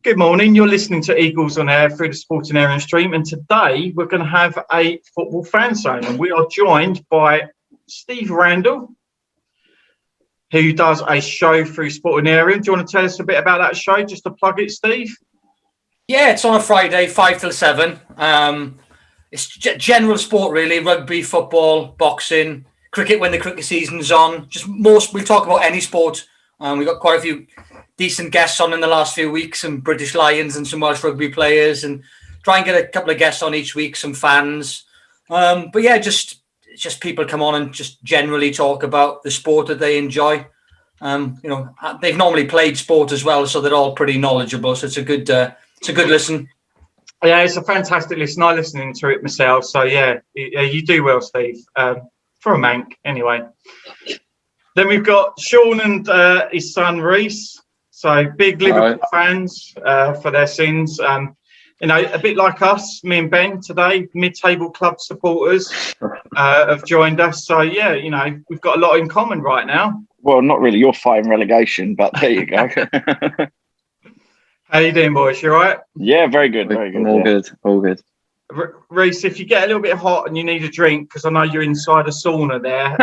Good morning. You're listening to Eagles on Air through the Sportanarium stream, and today we're going to have a football fan zone, and we are joined by Steve Randall, who does a show through Sportanarium. Do you want to tell us a bit about that show, just to plug it, Steve? Yeah, it's on a Friday, 5 till 7. It's general sport, really: rugby, football, boxing, cricket when the cricket season's on. We'll talk about any sport. We've got quite a few decent guests on in the last few weeks, some British Lions and some Welsh rugby players, and try and get a couple of guests on each week, some fans. But yeah, just people come on and just generally talk about the sport that they enjoy. They've normally played sport as well, so they're all pretty knowledgeable. So it's a good listen. Yeah, it's a fantastic listen. I listen to it myself. So yeah, you do well, Steve. For a Manc, anyway. Then we've got Shaun and his son Rhys. So big Liverpool fans for their sins. A bit like us, me and Ben today, mid-table club supporters have joined us. So yeah, we've got a lot in common right now. Well, not really. You're fighting relegation, but there you go. How you doing, boys? You all right? Yeah, very good. Very good. All good. Rhys, if you get a little bit hot and you need a drink, because I know you're inside a sauna there,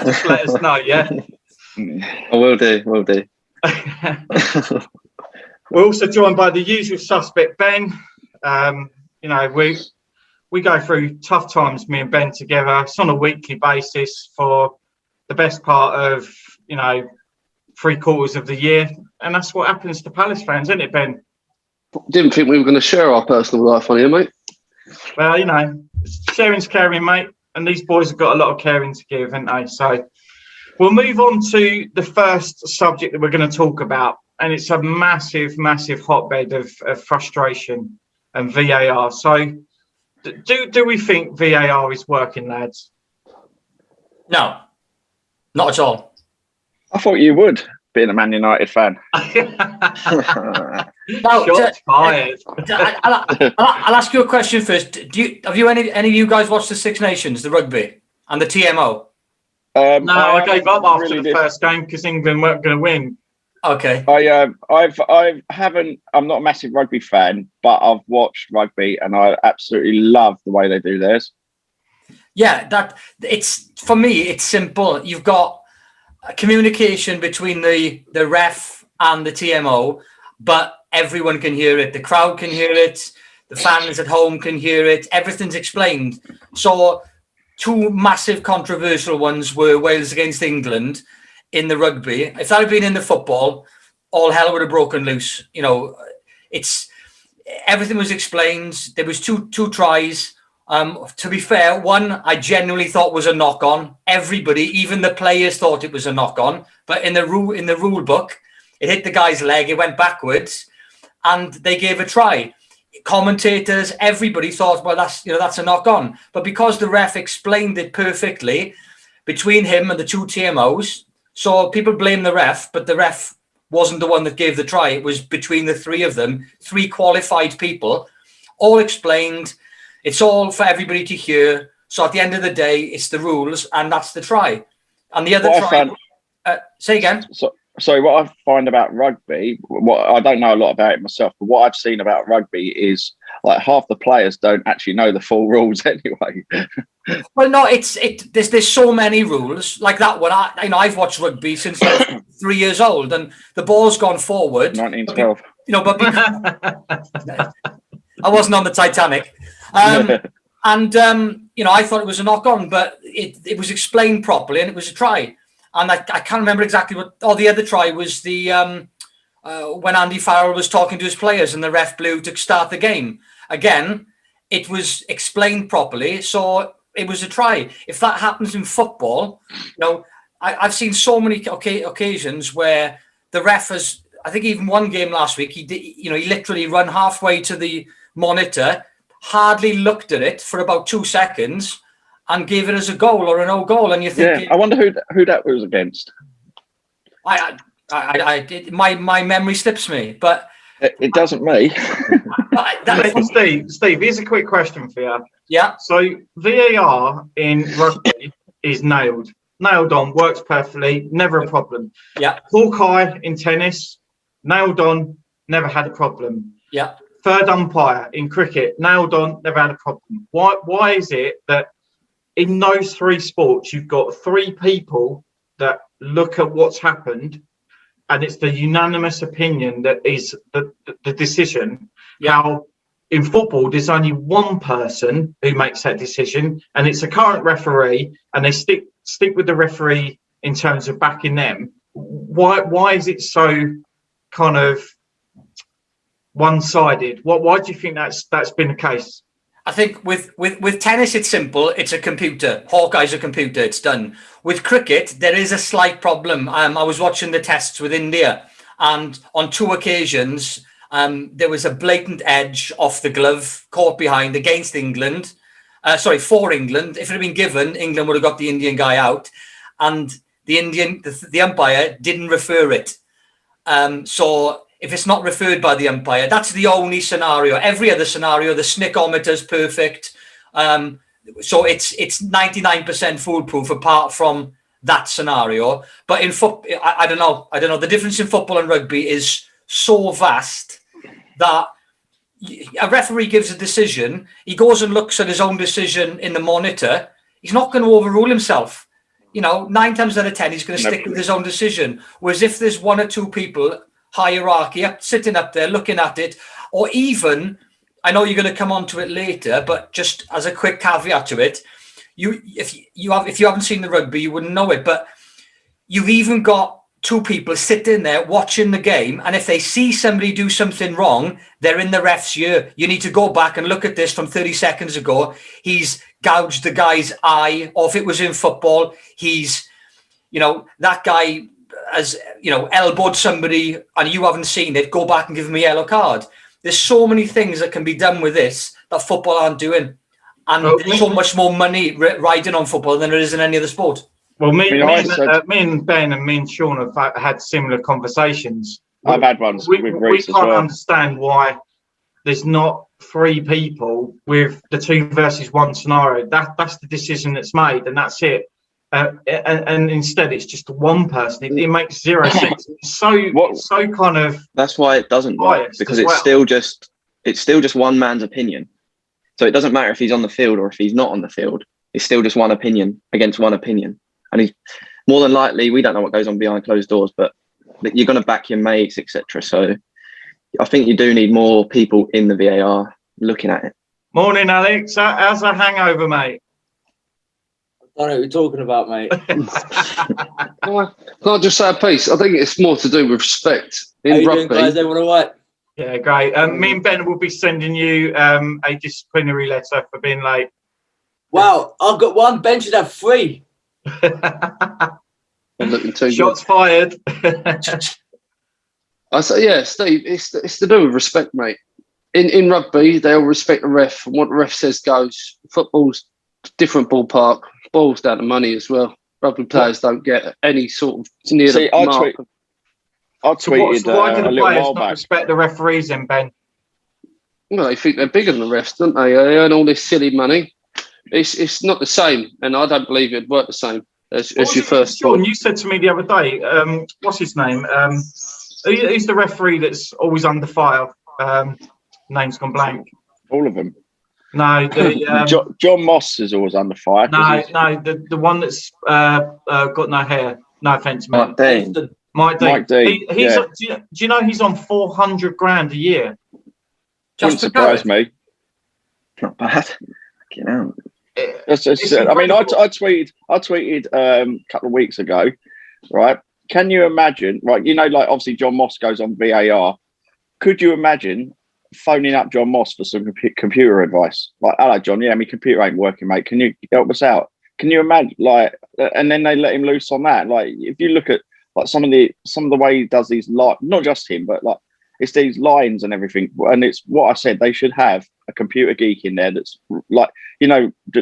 just let us know, yeah? I will do. We're also joined by the usual suspect, Ben. We go through tough times, me and Ben together. It's on a weekly basis for the best part of, 3/4 of the year. And that's what happens to Palace fans, isn't it, Ben? Didn't think we were going to share our personal life on here, mate. Well, sharing's caring, mate. And these boys have got a lot of caring to give, haven't they? So we'll move on to the first subject that we're going to talk about. And it's a massive, massive hotbed of frustration and VAR. So do we think VAR is working, lads? No, not at all. I thought you would, being a Man United fan. Shots fired. I'll ask you a question first. Have any of you guys watched the Six Nations, the rugby, and the TMO? No, I gave up after the first game because England weren't going to win. Okay. I haven't. I'm not a massive rugby fan, but I've watched rugby and I absolutely love the way they do theirs. Yeah, for me, it's simple. You've got a communication between the ref and the TMO, but everyone can hear it. The crowd can hear it. The fans at home can hear it. Everything's explained. So two massive controversial ones were Wales against England in the rugby. If that had been in the football, all hell would have broken loose. Everything was explained. There was two tries. To be fair, one I genuinely thought was a knock-on. Everybody, even the players, thought it was a knock-on. But in the rule book, it hit the guy's leg. It went backwards, and they gave a try. Commentators, everybody thought, well, that's a knock-on. But because the ref explained it perfectly between him and the two TMOs, so people blame the ref, but the ref wasn't the one that gave the try. It was between the three of them, three qualified people, all explained. It's all for everybody to hear. So at the end of the day, it's the rules, and that's the try. And the other say again. So what I find about rugby, I don't know a lot about it myself, but what I've seen about rugby is like half the players don't actually know the full rules anyway. Well, no, there's so many rules like that one. I've watched rugby since I was 3 years old, and the ball's gone forward. 1912. I wasn't on the Titanic. I thought it was a knock-on, but it was explained properly, and it was a try. And I can't remember exactly what. Oh, the other try was when Andy Farrell was talking to his players, and the ref blew to start the game. Again, it was explained properly, so it was a try. If that happens in football, I've seen so many occasions where the ref has. I think even one game last week, he literally run halfway to the monitor, hardly looked at it for about 2 seconds, and gave it as a goal or a no goal. And you think, I wonder who that was against. My memory slips me, but it doesn't me. Steve, here's a quick question for you. Yeah. So VAR in rugby is nailed on, works perfectly, never a problem. Yeah. Hawkeye in tennis, nailed on, never had a problem. Yeah. Third umpire in cricket, nailed on, never had a problem. Why is it that in those three sports, you've got three people that look at what's happened and it's the unanimous opinion that is the decision? Yeah. How in football, there's only one person who makes that decision, and it's a current referee, and they stick with the referee in terms of backing them. Why is it so kind of one-sided? Why do you think that's been the case? I think with tennis, it's simple. It's a computer. Hawkeye's a computer. It's done. With cricket, there is a slight problem. I was watching the tests with India, and on 2 occasions, there was a blatant edge off the glove caught behind against England. For England. If it had been given, England would have got the Indian guy out, and the umpire didn't refer it. So if it's not referred by the umpire, that's the only scenario. Every other scenario, the snickometer is perfect. So it's 99% foolproof apart from that scenario. But in football, I don't know. The difference in football and rugby is so vast that a referee gives a decision. He goes and looks at his own decision in the monitor. He's not going to overrule himself. 9 times out of 10, he's going to stick with his own decision. Whereas if there's 1 or 2 people, hierarchy, sitting up there looking at it, or even, I know you're going to come on to it later, but just as a quick caveat to it, if you haven't seen the rugby, you wouldn't know it, but you've even got 2 people sitting there watching the game, and if they see somebody do something wrong, they're in the ref's ear. You need to go back and look at this from 30 seconds ago. He's gouged the guy's eye, or if it was in football, he's, that guy has, elbowed somebody and you haven't seen it, go back and give him a yellow card. There's so many things that can be done with this that football aren't doing. And there's so much more money riding on football than there is in any other sport. Well, me and Ben and me and Shaun have had similar conversations. I've had ones with Rhys as well. We can't understand why there's not 3 people with the 2 versus 1 scenario. That's the decision that's made, and that's it. And instead, it's just one person. It makes 0 sense. It's so kind of. That's why it doesn't work, because it's still just one man's opinion. So it doesn't matter if he's on the field or if he's not on the field. It's still just one opinion against one opinion. And he's more than likely, we don't know what goes on behind closed doors, but you're going to back your mates, etc. So I think you do need more people in the VAR looking at it. Morning, Alex. How's the hangover, mate? I don't know what you're talking about, mate. Can I just say a piece? I think it's more to do with respect in rugby. Doing, guys? Everyone all right? Yeah, great. Me and Ben will be sending you a disciplinary letter for being late. Wow, I've got 1. Ben should have 3. Shots fired. I say, yeah, Steve, it's to do with respect, mate. In rugby, they all respect the ref, and what the ref says goes. Football's different ballpark. Ball's down to money as well. Rugby players don't get any sort of near the mark. I tweeted why do the a little players while not back. respect the referees then, Ben? Well, they think they're bigger than the refs, don't they? They earn all this silly money. It's not the same, and I don't believe it'd work the same as your first. Shaun, you said to me the other day, what's his name? Who's the referee that's always under fire? Name's gone blank. All of them. No, John Moss is always under fire. No, the one that's got no hair. No offence, mate. Mike Dean. Do you know he's on 400 grand a year? Wouldn't surprise me. Not bad. You know. I tweeted a couple of weeks ago, right? Can you imagine, right? Like obviously John Moss goes on VAR. Could you imagine phoning up John Moss for some computer advice? Like, hello, John. Yeah, my computer ain't working, mate. Can you help us out? Can you imagine? Like, and then they let him loose on that. Like, if you look at like some of the way he does these, like not just him, but like it's these lines and everything. And it's what I said. They should have a computer geek in there that's like,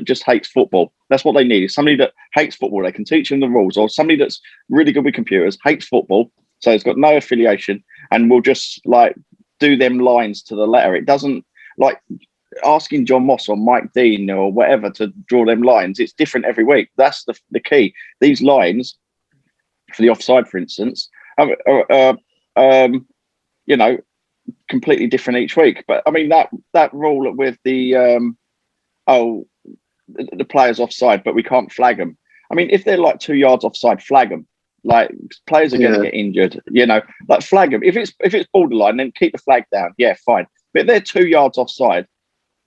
just hates football. That's what they need. Is somebody that hates football. They can teach them the rules, or somebody that's really good with computers, hates football, so it's got no affiliation, and will just like do them lines to the letter. It doesn't like asking John Moss or Mike Dean or whatever to draw them lines. It's different every week. That's the key. These lines for the offside, for instance, completely different each week. But I mean that rule with the the players offside, but we can't flag them. I mean, if they're like 2 yards offside, flag them. Like players are going to get injured, you know. Like flag them. If it's borderline, then keep the flag down. Yeah, fine. But if they're 2 yards offside,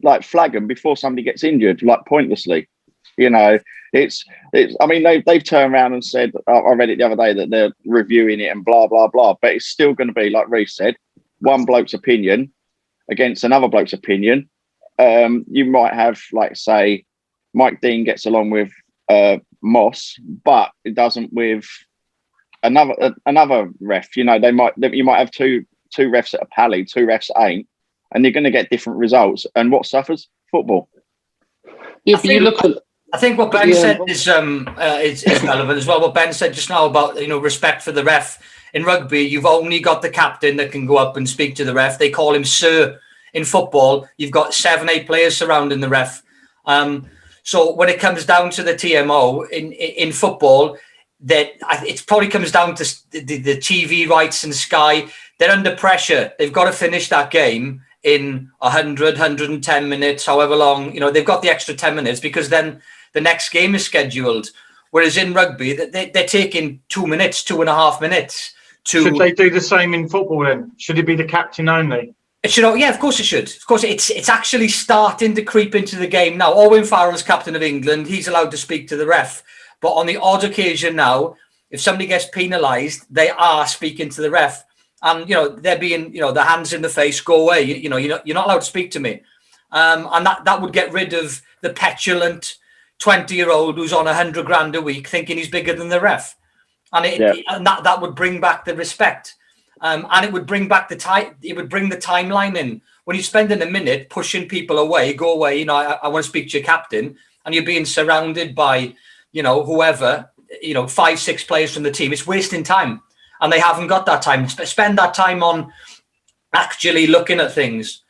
like flag them before somebody gets injured, like pointlessly. You know, it's. I mean, they've turned around and said, I read it the other day that they're reviewing it and blah blah blah. But it's still going to be like Rhys said, one bloke's opinion against another bloke's opinion. You might have, like, say, Mike Dean gets along with Moss, but it doesn't with another ref. You know, you might have two refs that are pally, two refs that ain't, and you're going to get different results. And what suffers? Football. Yeah, but you look at. I think what Ben said is relevant as well. What Ben said just now about, you know, respect for the ref. In rugby, you've only got the captain that can go up and speak to the ref. They call him sir. In football, you've got 7-8 players surrounding the ref. So when it comes down to the TMO in football, that it probably comes down to the TV rights and Sky. They're under pressure. They've got to finish that game in 100, 110 minutes, however long. You know, they've got the extra 10 minutes because then the next game is scheduled. Whereas in rugby, they're taking 2 minutes, 2.5 minutes. Should they do the same in football then? Should it be the captain only? It should, yeah, of course it should. Of course, it's actually starting to creep into the game now. Owen Farrell's captain of England. He's allowed to speak to the ref. But on the odd occasion now, if somebody gets penalised, they are speaking to the ref. And, you know, they're being, you know, the hands in the face, go away. You know, you're not allowed to speak to me. And that would get rid of the petulant 20-year-old who's on 100 grand a week thinking he's bigger than the ref. And and that would bring back the respect. And it would bring back it would bring the timeline in. When you're spending a minute pushing people away, go away, you know, I want to speak to your captain, and you're being surrounded by, you know, whoever, you know, 5-6 players from the team, it's wasting time. And they haven't got that time. Spend that time on actually looking at things.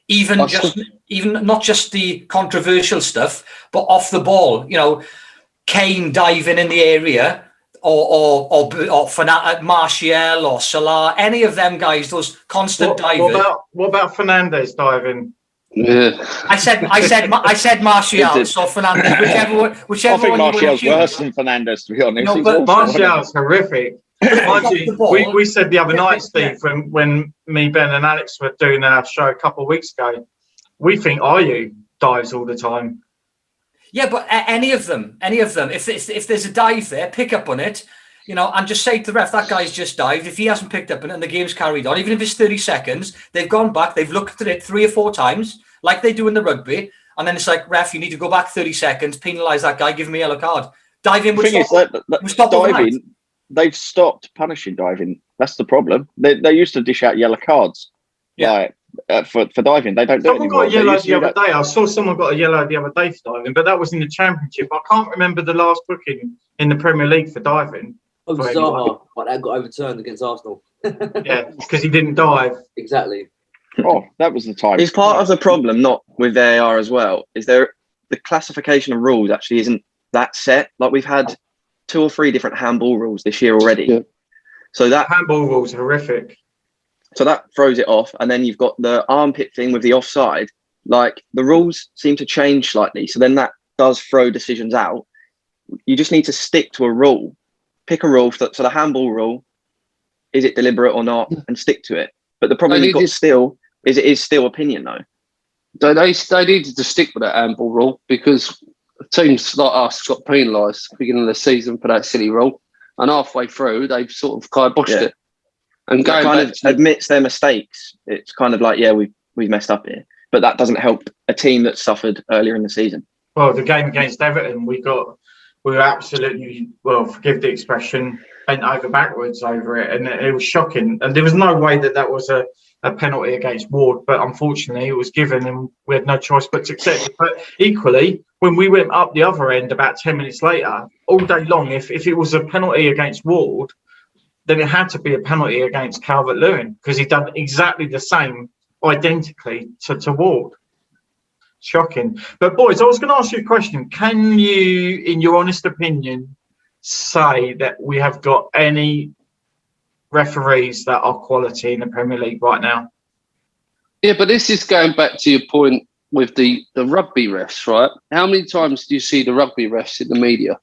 Even not just the controversial stuff, but off the ball, you know, Kane diving in the area, or Martial or Salah, any of them guys, those constant divers. What about Fernandez diving? Yeah. I said Martial, so Fernandez, whichever I think one Martial's worse than Fernandez, to be honest. No, but Martial's horrific. We said the other night, Steve, when me, Ben and Alex were doing our show a couple of weeks ago, we think Ayew dives all the time. Yeah, but any of them, if there's a dive there, pick up on it, you know, and just say to the ref, that guy's just dived. If he hasn't picked up on it and the game's carried on, even if it's 30 seconds, they've gone back, they've looked at it 3 or 4 times, like they do in the rugby, and then it's like, ref, you need to go back 30 seconds, penalise that guy, give him a yellow card. Diving would stop diving. They've stopped punishing diving. That's the problem. They used to dish out yellow cards. Yeah. Like, for diving, they don't do it anymore. Someone got a yellow the other day. I saw someone got a yellow the other day for diving, but that was in the Championship. I can't remember the last booking in the Premier League for diving. Oh, Zaha, but that got overturned against Arsenal. Yeah, because he didn't dive. Exactly. Oh, that was the time. It's part of the problem, not with VAR as well, is the classification of rules actually isn't that set. Like, we've had 2 or 3 different handball rules this year already. Yeah. So that handball rules are horrific. So that throws it off. And then you've got the armpit thing with the offside. Like, the rules seem to change slightly. So then that does throw decisions out. You just need to stick to a rule. Pick a rule. So the handball rule, is it deliberate or not? And stick to it. But the problem you've got still is it is still opinion, though. They needed to stick with that handball rule, because teams like us got penalised at the beginning of the season for that silly rule. And halfway through, they've sort of kiboshed it. And going kind of admits their mistakes. It's kind of like, yeah, we've messed up here, but that doesn't help a team that suffered earlier in the season. Well, the game against Everton, we were absolutely, well, forgive the expression, bent over backwards over it, and it was shocking. And there was no way that was a penalty against Ward, but unfortunately it was given, and we had no choice but to accept it. But equally, when we went up the other end about 10 minutes later, all day long, if it was a penalty against Ward, then it had to be a penalty against Calvert-Lewin, because he'd done exactly the same, identically to Ward. Shocking. But boys, I was going to ask you a question. Can you, in your honest opinion, say that we have got any referees that are quality in the Premier League right now? Yeah, but this is going back to your point with the rugby refs, right? How many times do you see the rugby refs in the media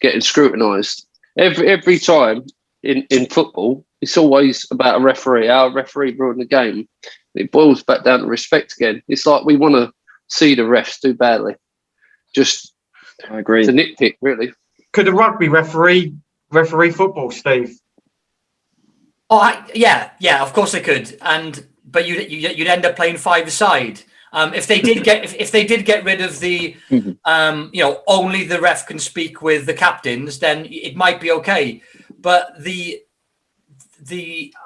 getting scrutinised? Every time in football, it's always about a referee. Our referee ruined the game. It boils back down to respect again. It's like we want to see the refs do badly. Just I agree. It's a nitpick, really. Could a rugby referee football, Steve? Oh, yeah, of course they could. But you'd end up playing five-a-side. If they did get rid of the only the ref can speak with the captains, then it might be okay. But the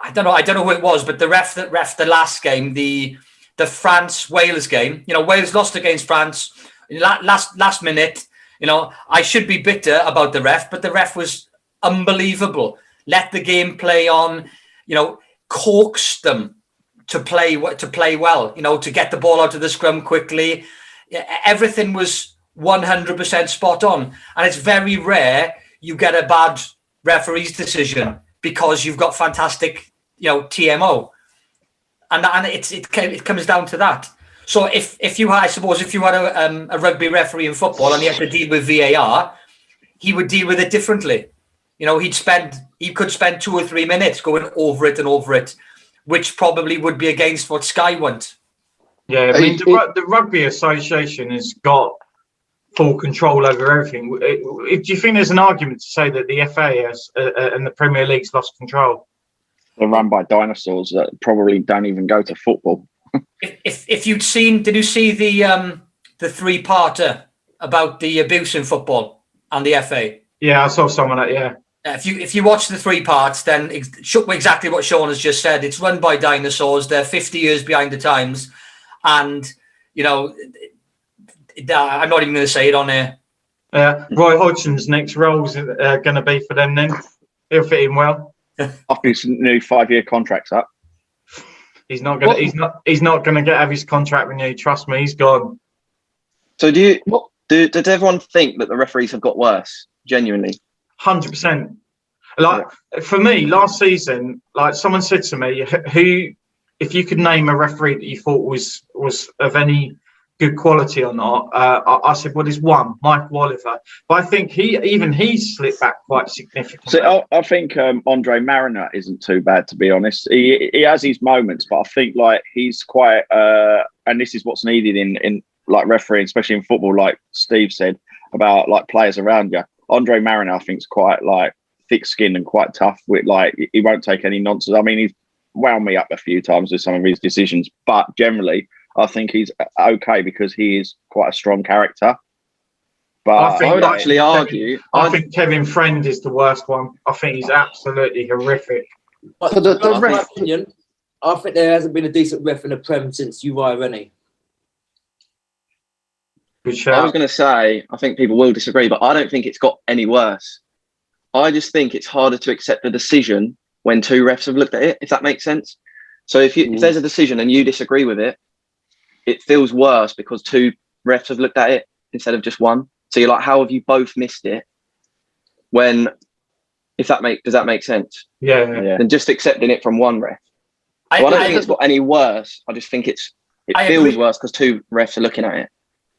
I don't know who it was, but the ref that ref the last game, the France-Wales game, Wales lost against France last minute. I should be bitter about the ref, but the ref was unbelievable. Let the game play on, coaxed them to play well, to get the ball out of the scrum quickly. Everything was 100% spot on. And it's very rare you get a bad referee's decision because you've got fantastic, TMO. And it comes down to that. So if you had a rugby referee in football and he had to deal with VAR, he would deal with it differently. He could spend 2 or 3 minutes going over it, which probably would be against what Sky want. Yeah, I mean, the Rugby Association has got full control over everything. Do you think there's an argument to say that the FA and the Premier League's lost control? They're run by dinosaurs that probably don't even go to football. If you'd seen, did you see the 3-parter about the abuse in football and the FA? Yeah, I saw some of that. Yeah. If you watch the 3 parts, then exactly what Shaun has just said. It's run by dinosaurs. They're 50 years behind the times, and I'm not even going to say it on air. Roy Hodgson's next role is going to be for them. Then he'll fit in well. After his new 5-year contract's up, he's not going to. He's not going to have his contract renewed. Trust me, he's gone. So does everyone think that the referees have got worse? Genuinely. 100%. For me, last season, someone said to me, who, if you could name a referee that you thought was of any good quality or not, I said, well, there's one, Michael Oliver. But I think he slipped back quite significantly. So I think Andre Mariner isn't too bad, to be honest. He has his moments, but I think he's quite, and this is what's needed in refereeing, especially in football, like Steve said about players around you. Andre Mariner, I think, is quite thick-skinned and quite tough. With he won't take any nonsense. I mean, he's wound me up a few times with some of his decisions, but generally, I think he's okay because he is quite a strong character. But I would actually argue. I think Kevin Friend is the worst one. I think he's absolutely horrific. But in my opinion, I think there hasn't been a decent ref in the Prem since Uri Rennie. Good shout. I was going to say, I think people will disagree, but I don't think it's got any worse. I just think it's harder to accept a decision when 2 refs have looked at it, if that makes sense. So if there's a decision and you disagree with it, it feels worse because 2 refs have looked at it instead of just 1. So you're like, how have you both missed it? Does that make sense? Yeah. Than just accepting it from 1 ref. I don't think it's got any worse. I just think it feels worse because 2 refs are looking at it.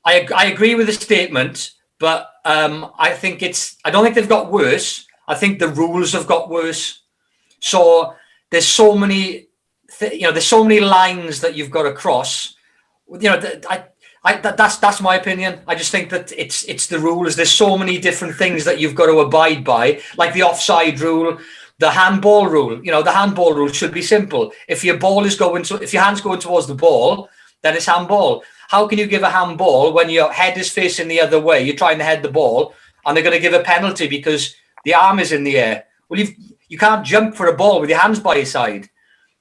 I agree with the statement, but I don't think they've got worse. I think the rules have got worse. So there's so many, there's so many lines that you've got to cross. That's my opinion. I just think that it's the rules. There's so many different things that you've got to abide by, like the offside rule, the handball rule. The handball rule should be simple. If your hand's going towards the ball, then it's handball. How can you give a handball when your head is facing the other way? You're trying to head the ball, and they're going to give a penalty because the arm is in the air. Well, you can't jump for a ball with your hands by your side,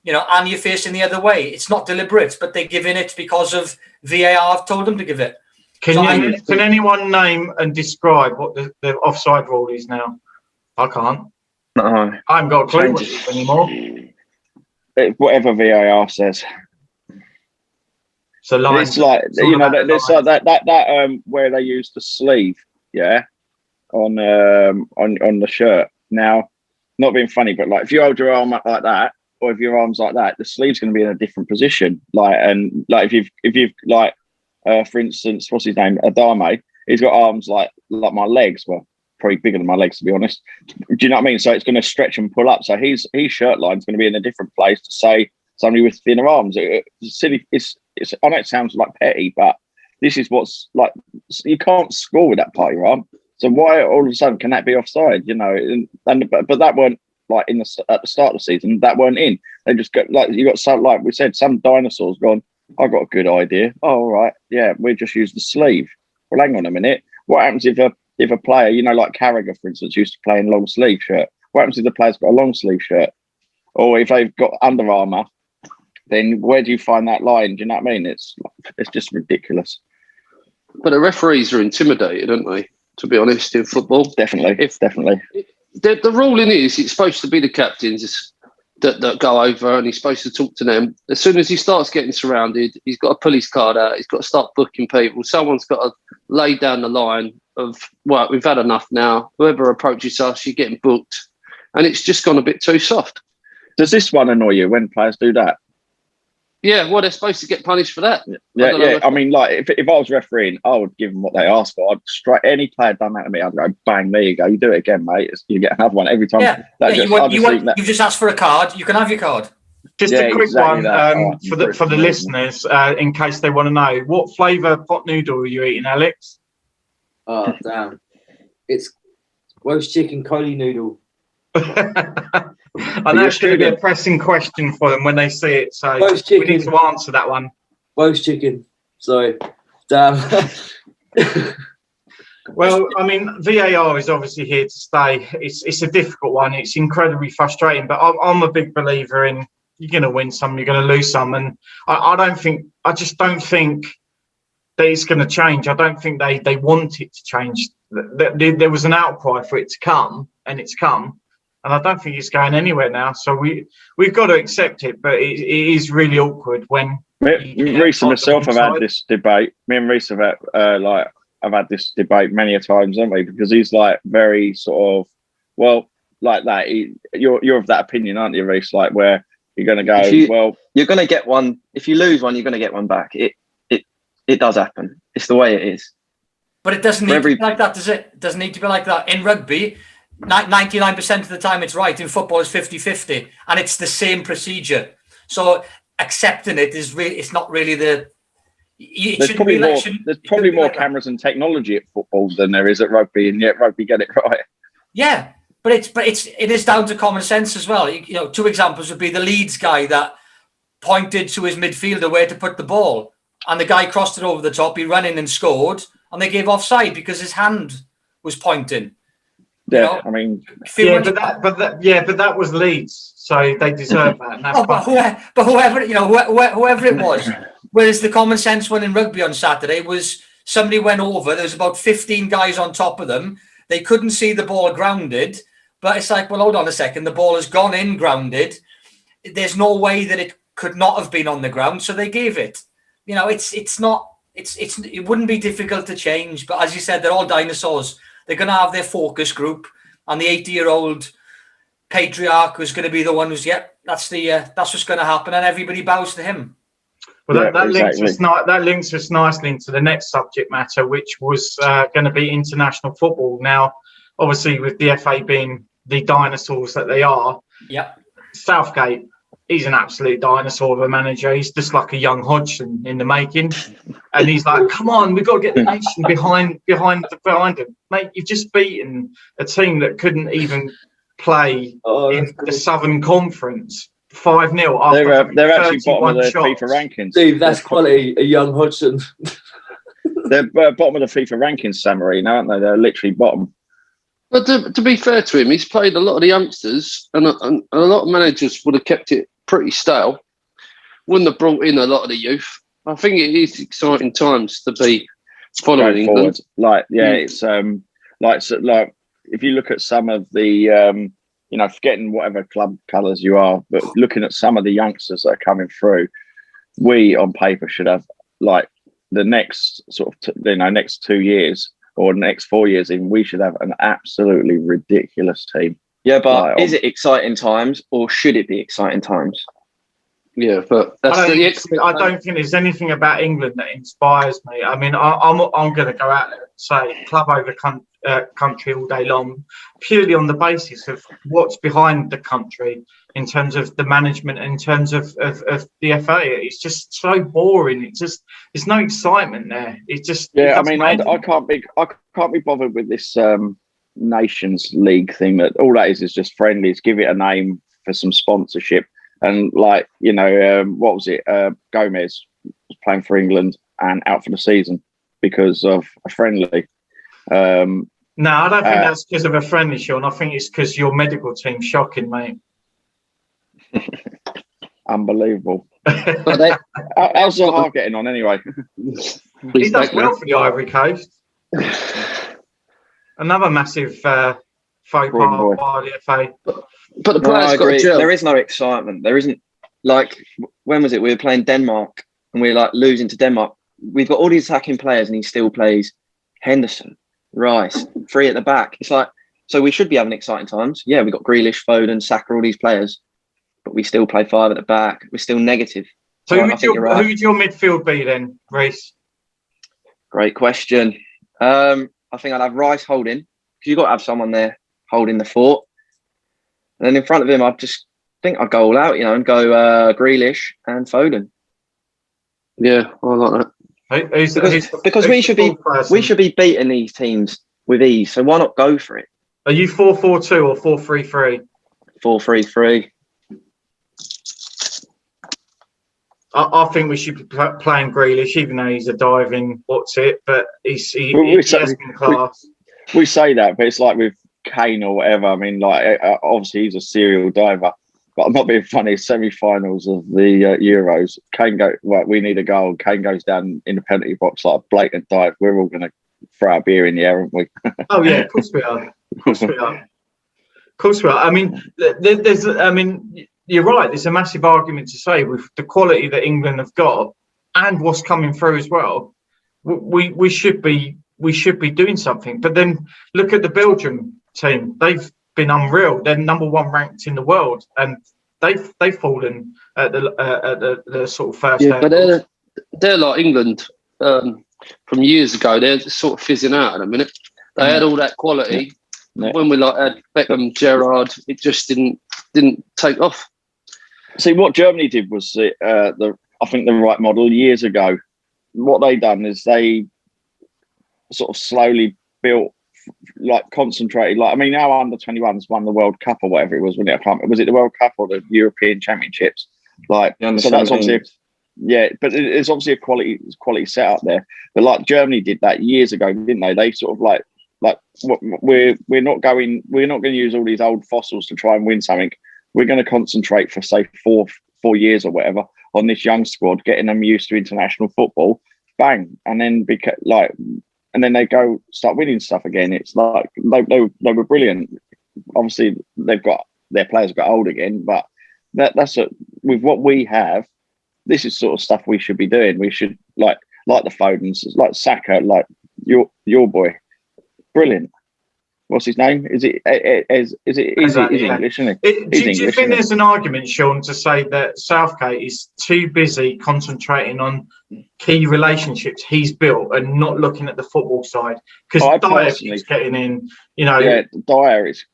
and you're facing the other way. It's not deliberate, but they're giving it because of VAR have told them to give it. Can anyone name and describe what the offside rule is now? I can't. No. I haven't got a clue what it is anymore. Whatever VAR says. So it's that where they use the sleeve, on the shirt. Now, not being funny, but if you hold your arm up like that, or if your arm's like that, the sleeve's going to be in a different position. Like, and like if you've like, for instance, what's his name, Adame, he's got arms like my legs. Well, probably bigger than my legs, to be honest. Do you know what I mean? So it's going to stretch and pull up. So his shirt line's going to be in a different place to say somebody with thinner arms. It's silly. It's. I know it sounds like petty, but this is what's like. You can't score with that part of your arm. So why all of a sudden can that be offside? You know, but that weren't like at the start of the season. That weren't in. They just got like you got some, like we said, some dinosaurs gone. I got a good idea. Oh, all right, yeah, we just use the sleeve. Well, hang on a minute. What happens if a player, you know, like Carragher, for instance, used to play in long sleeve shirt? What happens if the player's got a long sleeve shirt, or if they've got Under Armour? Then where do you find that line? Do you know what I mean? It's just ridiculous. But the referees are intimidated, aren't they? To be honest, in football, definitely. The ruling is it's supposed to be the captains that go over, and he's supposed to talk to them. As soon as he starts getting surrounded, he's got to pull his card out. He's got to start booking people. Someone's got to lay down the line of, well, we've had enough now. Whoever approaches us, you're getting booked, and it's just gone a bit too soft. Does this one annoy you when players do that? Yeah, well, they're supposed to get punished for that. Yeah. I mean, like, if I was refereeing, I would give them what they asked for. I'd strike any player done that to me. I'd go, bang, there you go. You do it again, mate. You get another one every time. You just ask for a card. You can have your card. Just a quick one for the listeners, in case they want to know. What flavour pot noodle are you eating, Alex? Oh, damn. It's roast chicken curry noodle. I know it's going to be a pressing question for them when they see it, so we need to answer that one. Roast chicken. Sorry. Damn. Well, I mean, VAR is obviously here to stay. It's a difficult one. It's incredibly frustrating, but I'm a big believer in you're going to win some, you're going to lose some, and I just don't think that it's going to change. I don't think they want it to change. There was an outcry for it to come, and it's come. And I don't think it's going anywhere now. So we've got to accept it, but it is really awkward when Rhys and myself have had this debate. Me and Rhys have had this debate many a times, haven't we? Because he's like very sort of, well, like that. You're of that opinion, aren't you, Rhys? Like where you're going to go, you're going to get one. If you lose one, you're going to get one back. It does happen. It's the way it is. But it doesn't need to be like that, does it? It doesn't need to be like that. In rugby, 99% of the time it's right. In football, it's 50-50, and it's the same procedure. So accepting it is really, it's not really the. There's probably more cameras and technology at football than there is at rugby, and yet rugby get it right. Yeah, but it is down to common sense as well. You know, two examples would be the Leeds guy that pointed to his midfielder where to put the ball, and the guy crossed it over the top. He ran in and scored, and they gave offside because his hand was pointing. Yeah, I mean, but that was Leeds, so they deserve that. But whoever it was. Whereas the common sense one in rugby on Saturday was somebody went over. There was about 15 guys on top of them. They couldn't see the ball grounded, but it's like, well, hold on a second. The ball has gone in grounded. There's no way that it could not have been on the ground, so they gave it. You know, it wouldn't be difficult to change. But as you said, they're all dinosaurs. They're going to have their focus group, and the 80-year-old patriarch was going to be the one who's, that's what's going to happen, and everybody bows to him. Well, that links us nicely into the next subject matter, which was going to be international football. Now, obviously, with the FA being the dinosaurs that they are, Southgate, he's an absolute dinosaur of a manager. He's just like a young Hodgson in the making. And he's like, come on, we've got to get the nation behind him. Mate, you've just beaten a team that couldn't even play in the Southern Conference 5-0. They're actually bottom of the FIFA rankings. Dude, that's quality, a young Hodgson. They're bottom of the FIFA rankings, San Marino, aren't they? They're literally bottom. But to be fair to him, he's played a lot of the youngsters, and a lot of managers would have kept it pretty stale. Wouldn't have brought in a lot of the youth. I think it is exciting times to be following England. It's like if you look at some of the forgetting whatever club colours you are, but looking at some of the youngsters that are coming through, we on paper should have like the next sort of next 2 years or next 4 years, even we should have an absolutely ridiculous team. Yeah, but is it exciting times or should it be exciting times? Yeah, but that's I don't think there's anything about England that inspires me. I mean, I'm going to go out there and say club over country all day long, purely on the basis of what's behind the country in terms of the management, in terms of the FA. It's just so boring. There's no excitement there. It just I mean, I can't be bothered with this Nations League thing. That all that is just friendlies. Give it a name for some sponsorship. And what was it? Gomez was playing for England and out for the season because of a friendly. No, I don't think that's because of a friendly, Shaun. I think it's because your medical team's shocking, mate. Unbelievable. How's Zaha getting on anyway? He does well for the Ivory Coast. Another massive faux pas by the FA. But the players got to gel. There is no excitement. There isn't, like, when was it? We were playing Denmark and we were like losing to Denmark. We've got all these attacking players and he still plays Henderson, Rhys, 3 at the back. It's like, so we should be having exciting times. Yeah, we've got Grealish, Foden, Saka, all these players, but we still play 5 at the back. We're still negative. So who would your midfield be then, Rhys? Great question. I think I'd have Rhys holding, because you've got to have someone there holding the fort. And then in front of him, I just think I'd go all out, and go Grealish and Foden. Yeah, I like that. Because we should be beating these teams with ease. So why not go for it? Are you 4-4-2 or 4-3-3? 4-3-3. I think we should be playing Grealish, even though he's a diving but he has been class. We say that, but it's like with Kane or whatever. I mean, like, obviously he's a serial diver, but I'm not being funny. Semi-finals of the Euros, Kane we need a goal. Kane goes down in the penalty box like a blatant dive. We're all going to throw a beer in the air, aren't we? Oh yeah, of course we are. Of course we are. Of course we are. I mean, you're right. There's a massive argument to say with the quality that England have got and what's coming through as well. We should be doing something. But then look at the Belgium team. They've been unreal. They're number 1 ranked in the world, and they've fallen at the sort of first. Yeah, but they're like England from years ago. They're sort of fizzing out at the minute. They had all that quality. Yeah. When we had Beckham, Gerrard, it just didn't take off. See, what Germany did was I think the right model years ago. What they done is they sort of slowly built, like, concentrated. Like, I mean, our under-21s won the World Cup or whatever it was. Was it the World Cup or the European Championships? Like, so that's obviously but it's obviously a quality set up there. But like Germany did that years ago, didn't they? They sort of like we're not going to use all these old fossils to try and win something. We're going to concentrate for say four years or whatever on this young squad, getting them used to international football. Bang, and then and then they go start winning stuff again. It's like they were brilliant. Obviously, their players got old again, but that's with what we have. This is sort of stuff we should be doing. We should like the Fodens, like Saka, like your boy, brilliant. What's his name? Is it Exactly. He's English, isn't he? Do you think there's an argument, Shaun, to say that Southgate is too busy concentrating on key relationships he's built and not looking at the football side? Because Dyer keeps getting in, Yeah, Dyer is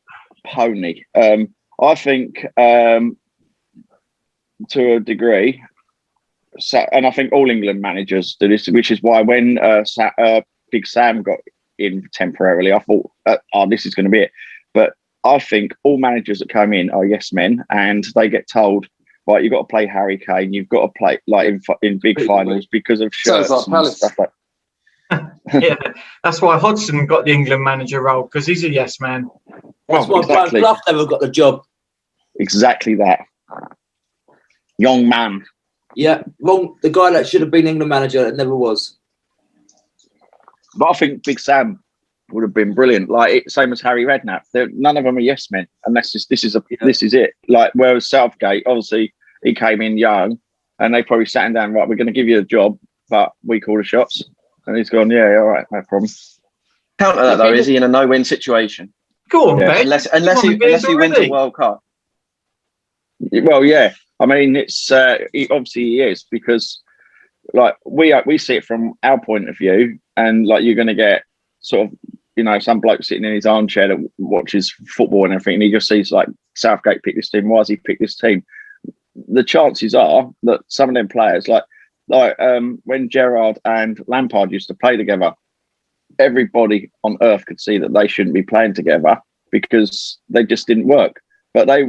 pony. I think to a degree, and I think all England managers do this, which is why when Big Sam got in temporarily, I thought, this is going to be it. But I think all managers that come in are yes men, and they get told, right, you've got to play Harry Kane, you've got to play like in big finals because of shirts and stuff like that. Yeah, that's why Hodgson got the England manager role, because he's a yes man. That's why Brian Clough never got the job. Exactly that. Young man. Yeah, wrong. The guy that should have been England manager that never was. But I think Big Sam would have been brilliant. Like same as Harry Redknapp. None of them are yes men, and this is it. Like whereas Southgate, obviously he came in young, and they probably sat him down. Right, we're going to give you a job, but we call the shots. And he's gone, yeah, all right, no problem. Counter that though, is he in a no-win situation? Go on, Ben. Unless he wins a World Cup. Well, yeah. I mean, it's obviously he is, because like we see it from our point of view, and like you're going to get sort of, you know, some bloke sitting in his armchair that watches football and everything, and he just sees like Southgate pick this team. Why has he picked this team? The chances are that some of them players, like when Gerrard and Lampard used to play together, everybody on earth could see that they shouldn't be playing together because they just didn't work. But they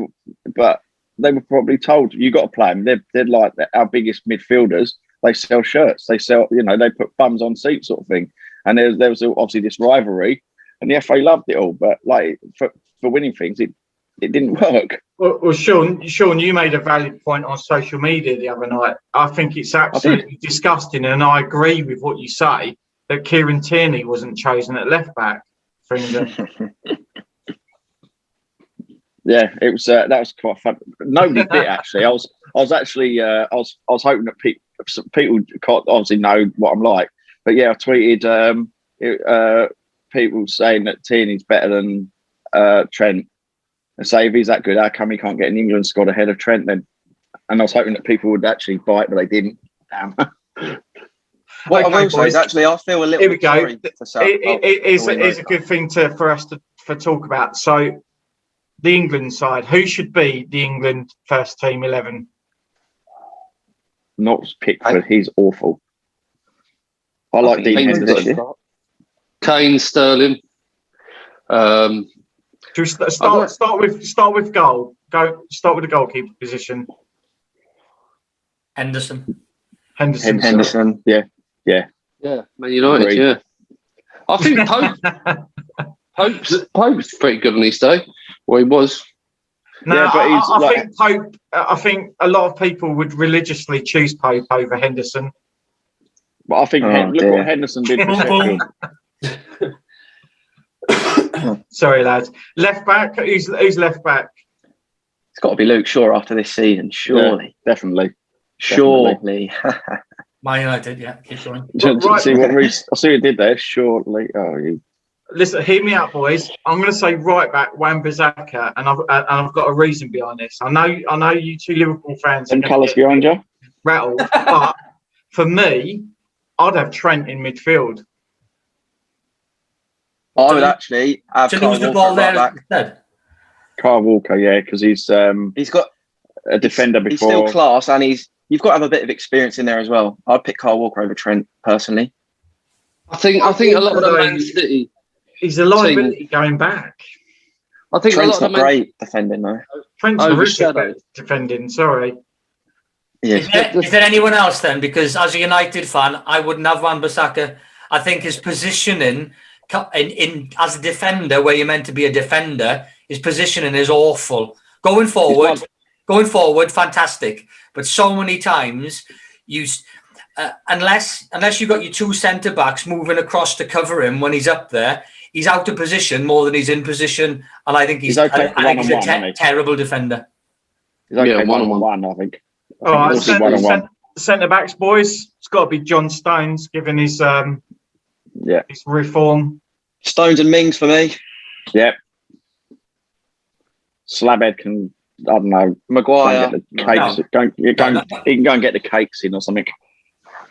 were probably told, you got to play them. They're like our biggest midfielders. They sell shirts. They sell, you know, they put bums on seats, sort of thing. And there was obviously this rivalry, and the FA loved it all. But like for winning things, it didn't work. Well, Shaun, you made a valid point on social media the other night. I think it's absolutely disgusting, and I agree with what you say, that Kieran Tierney wasn't chosen at left back for England. Yeah, it was. That was quite fun. Nobody did actually. I was hoping that people can't obviously know what I'm like, but yeah, I tweeted people saying that Tierney's better than Trent, and say if he's that good, how come he can't get an England squad ahead of Trent then? And I was hoping that people would actually bite, but they didn't. Damn. What I will say is actually I feel a little bit sorry for South. It's a good thing for us to talk about. So the England side, who should be the England first team 11? Not Pickford, he's awful. I like Dean Henderson. Kane, Sterling. Do we start with goal? Start with the goalkeeper position. Henderson. Yeah. Man United. Agreed. Yeah. I think Pope's pretty good on his day. Well, he was. No, yeah, but he's I think Pope. I think a lot of people would religiously choose Pope over Henderson. But I think look what Henderson did for Sheffield. Sorry, lads. Left back. Who's left back? It's got to be Luke Shaw after this season, surely. Yeah, definitely. Surely. Man United, yeah, keep going. See what Rhys? I see what he did there. Surely. Oh, you. Listen, hear me out, boys. I'm going to say right back Wan-Bissaka, and I've got a reason behind this. I know you two Liverpool fans. And colours behind you. Rattled, but for me, I'd have Trent in midfield. I would actually have to lose the ball there instead. Kyle Walker, yeah, because he's got a defender before. He's still class, and you've got to have a bit of experience in there as well. I'd pick Kyle Walker over Trent personally. I think a lot of the Man City. He's a liability going back. I think Trent's not great defending though. Trent's horrific defending. Sorry. Yeah. Is there anyone else then? Because as a United fan, I wouldn't have Wan-Bissaka. I think his positioning in as a defender, where you're meant to be a defender, his positioning is awful. Going forward, fantastic. But so many times, unless you got your two centre backs moving across to cover him when he's up there, he's out of position more than he's in position, and I think he's a terrible defender. He's okay one-on-one, I think. All right, centre backs, boys. It's got to be John Stones, given his his reform. Stones and Mings for me. Yep. Slabhead can, I don't know, Maguire. He can go and get the cakes in or something.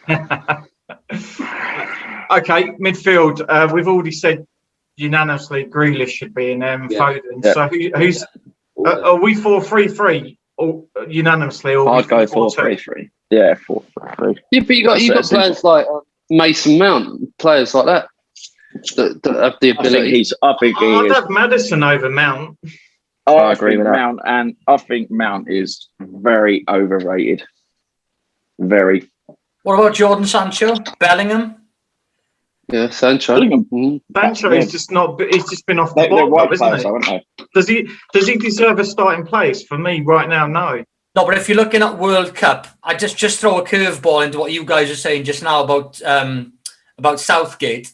Okay, midfield. We've already said unanimously Grealish should be in Foden. Yeah. So who's are we 4-3-3 or unanimously? Or I'd go 4-3-3. Yeah, 4-3-3. Yeah, but you got players like Mason Mount, players like that have the ability. I'd have Maddison over Mount. I agree with Mount, and I think Mount is very overrated. Very. What about Jordan Sancho? Bellingham? Yeah, Sancho. Sancho is just not. He's just been off the ball, isn't he? Does he deserve a starting place? For me, right now, no. No, but if you're looking at World Cup, I just throw a curveball into what you guys are saying just now about Southgate.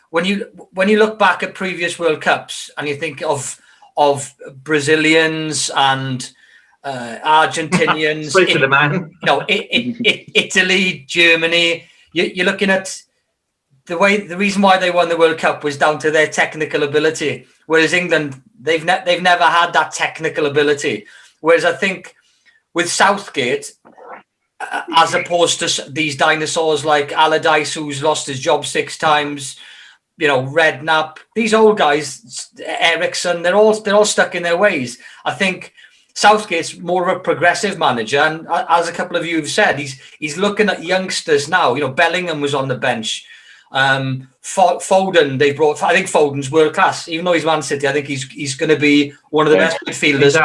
When you look back at previous World Cups and you think of Brazilians and Argentinians, Straight to the man. Italy, Germany. You're looking at the reason why they won the World Cup was down to their technical ability, whereas England, they've never had that technical ability. Whereas I think with Southgate, as opposed to these dinosaurs like Allardyce, who's lost his job 6 times, you know, Redknapp, these old guys, Ericsson, they're all stuck in their ways. I think Southgate's more of a progressive manager, and as a couple of you have said, he's looking at youngsters now. You know, Bellingham was on the bench. Foden, they brought. I think Foden's world class, even though he's Man City. I think he's going to be one of the best midfielders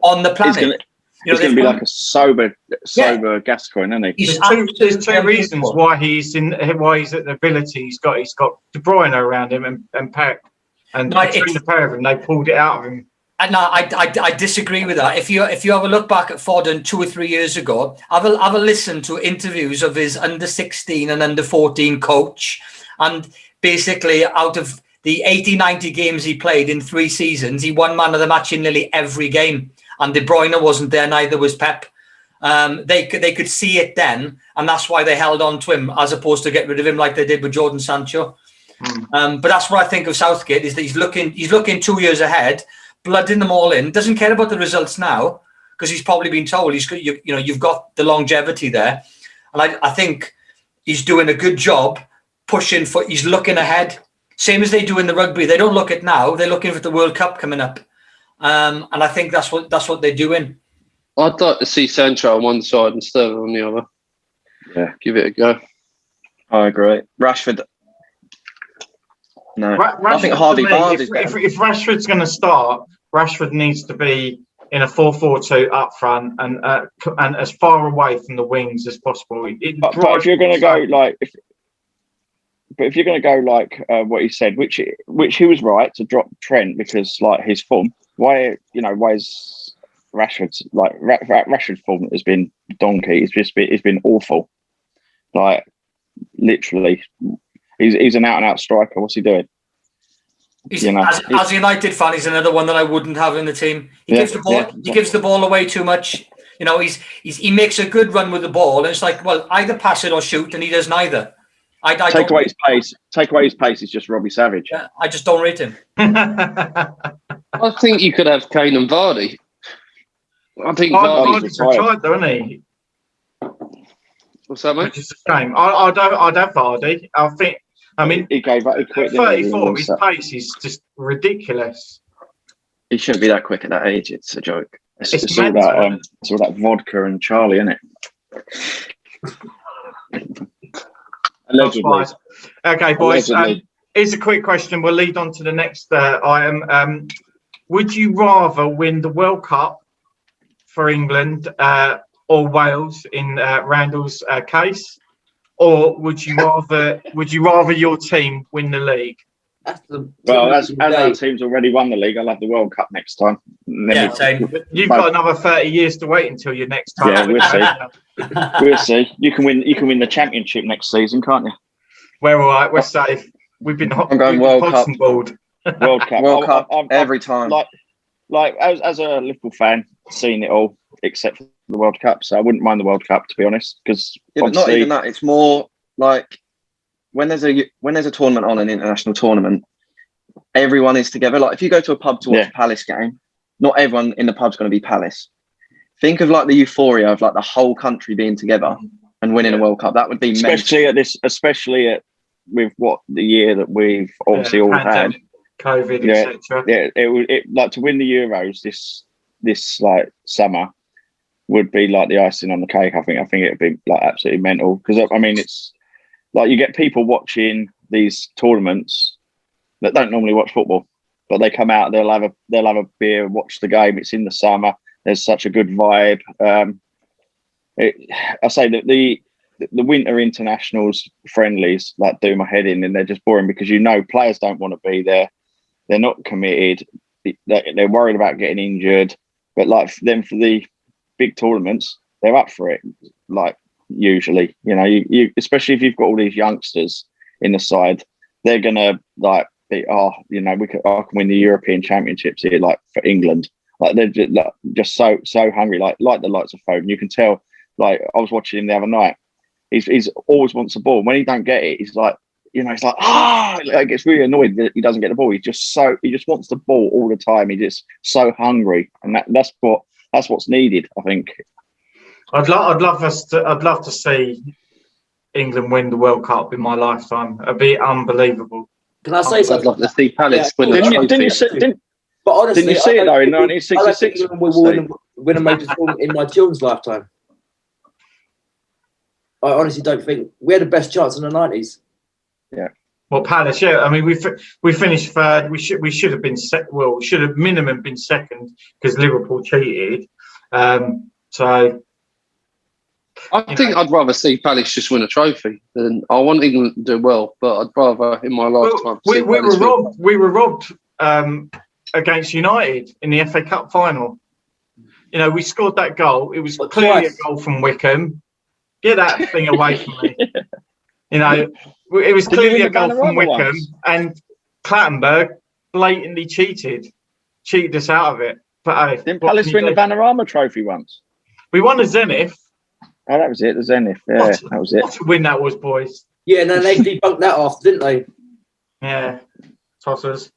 on the planet. He's going to be like a sober Gascoigne, isn't he? There's two reasons why he's at the ability. He's got De Bruyne around him and Peck, and between the pair of them, they pulled it out of him. And I disagree with that. If you have a look back at Foden 2 or 3 years ago, have a listen to interviews of his under 16 and under 14 coach, and basically out of the 80-90 games he played in 3 seasons, he won man of the match in nearly every game. And De Bruyne wasn't there, neither was Pep. They could see it then, and that's why they held on to him as opposed to get rid of him like they did with Jordan Sancho. But that's what I think of Southgate, is that he's looking 2 years ahead, blooding them all in, doesn't care about the results now because he's probably been told you've got the longevity there, and I think he's doing a good job pushing for. He's looking ahead, same as they do in the rugby. They don't look at now; they're looking for the World Cup coming up. And I think that's what they're doing. I'd like to see Sancho on one side and Sterling on the other. Yeah, give it a go. I agree. Rashford. No, I think Harvey Barnes is better. If Rashford's going to start, Rashford needs to be in a 4-4-2 up front and as far away from the wings as possible. But if you're going to go like, if you're going to go like what he said, which he was right to drop Trent because like his form. Why is Rashford's like Rashford's form has been donkey? It's been awful. Like literally, he's an out-and-out striker. What's he doing? As a United fan, he's another one that I wouldn't have in the team. He gives the ball away too much. You know, he makes a good run with the ball, and it's like, well, either pass it or shoot, and he does neither. Take away his pace. Take away his pace is just Robbie Savage. Yeah, I just don't rate him. I think you could have Kane and Vardy. I think Vardy's retired, though, isn't he? What's that, mate? Which is a shame. I'd have Vardy. I mean, he gave up. He quit. 34. His pace is just ridiculous. He shouldn't be that quick at that age. It's a joke. It's all that vodka and Charlie, isn't it? Allegedly. Okay, boys. Here's a quick question. We'll lead on to the next item. Would you rather win the World Cup for England or Wales in Randall's case, or would you rather your team win the league? As our team's already won the league, I'll have the World Cup next time. Yeah, same. You've got another 30 years to wait until your next time. Yeah, we'll see. We'll see. You can win the championship next season, can't you? We're all right. We're safe. We've been hot. I'm going World Cup. World Cup. World Cup every time. Like as a Liverpool fan, seen it all except for the World Cup. So I wouldn't mind the World Cup, to be honest. Because but not even that. It's more like when there's a tournament on, an international tournament, everyone is together. Like if you go to a pub to watch a Palace game, not everyone in the pub's going to be Palace. Think of like the euphoria of like the whole country being together and winning a World Cup. That would be especially with what the year that we've obviously all had, COVID, etc. Yeah, it like to win the Euros this like summer would be like the icing on the cake. I think it would be like absolutely mental because I mean it's like you get people watching these tournaments that don't normally watch football, but they come out, they'll have a beer, watch the game. It's in the summer. There's such a good vibe. I say that the winter internationals friendlies like do my head in, and they're just boring because players don't want to be there. They're not committed. They're worried about getting injured. But like then for the big tournaments, they're up for it. Like usually, you especially if you've got all these youngsters in the side, they're gonna like be, I can win the European Championships here, like for England. Like they're just so hungry, like the likes of Foden. You can tell. Like I was watching him the other night. He's always wants the ball. When he don't get it, he's like you know, it's like, like, gets really annoyed that he doesn't get the ball. He just wants the ball all the time. He's just so hungry, and that's what's needed, I think. I'd love to see England win the World Cup in my lifetime. It'd be unbelievable. Can I say something? I'd love to see Palace win the trophy. But honestly, didn't you see it though in 1966? I don't think England will win a major tournament in my children's lifetime. I honestly don't think we had the best chance in the 90s. Yeah. Well, Palace, yeah. I mean, we finished third. We should have been we should have minimum been second because Liverpool cheated. So I think I'd rather see Palace just win a trophy than I want England to do well, but I'd rather in my lifetime. We were robbed against United in the FA Cup final. You know, we scored that goal. It was clearly a goal from Wickham. Get that thing away from me. You know, it was clearly a goal from Wickham, and Clattenburg blatantly cheated us out of it. But didn't Palace win the Vanarama Trophy once? We won the Zenith. Oh, that was it. The Zenith. Yeah, that was it. What a win that was, boys. Yeah, and then they debunked that after, didn't they? Yeah, tossers.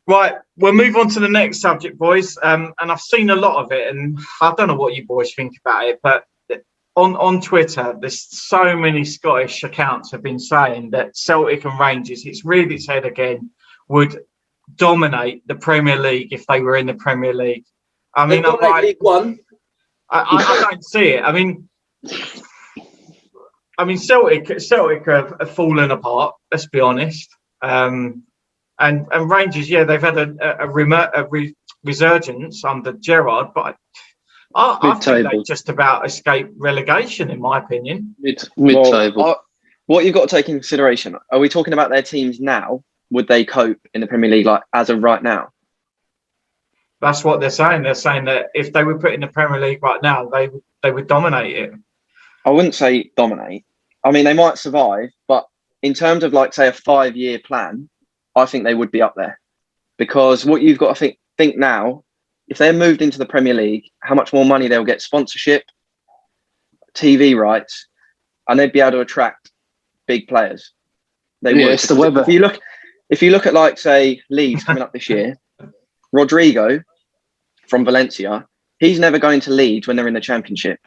Right, we'll move on to the next subject, boys. And I've seen a lot of it, and I don't know what you boys think about it, but on Twitter, there's so many Scottish accounts have been saying that Celtic and Rangers, it's reared its head again, would dominate the Premier League if they were in the Premier League. I mean, League One. I don't see it. I mean, Celtic have fallen apart. Let's be honest. And Rangers, yeah, they've had a resurgence under Gerrard, but I think they just about escaped relegation, in my opinion. Mid-table. Well, what you've got to take into consideration: are we talking about their teams now? Would they cope in the Premier League like as of right now? That's what they're saying. They're saying that if they were put in the Premier League right now, they would dominate it. I wouldn't say dominate. I mean, they might survive, but in terms of like, say, a 5-year plan, I think they would be up there. Because what you've got to think now, if they're moved into the Premier League, how much more money they'll get, sponsorship, TV rights, and they'd be able to attract big players. They would. It's the weather. If you look at like, say, Leeds coming up this year, Rodrigo from Valencia, he's never going to Leeds when they're in the Championship.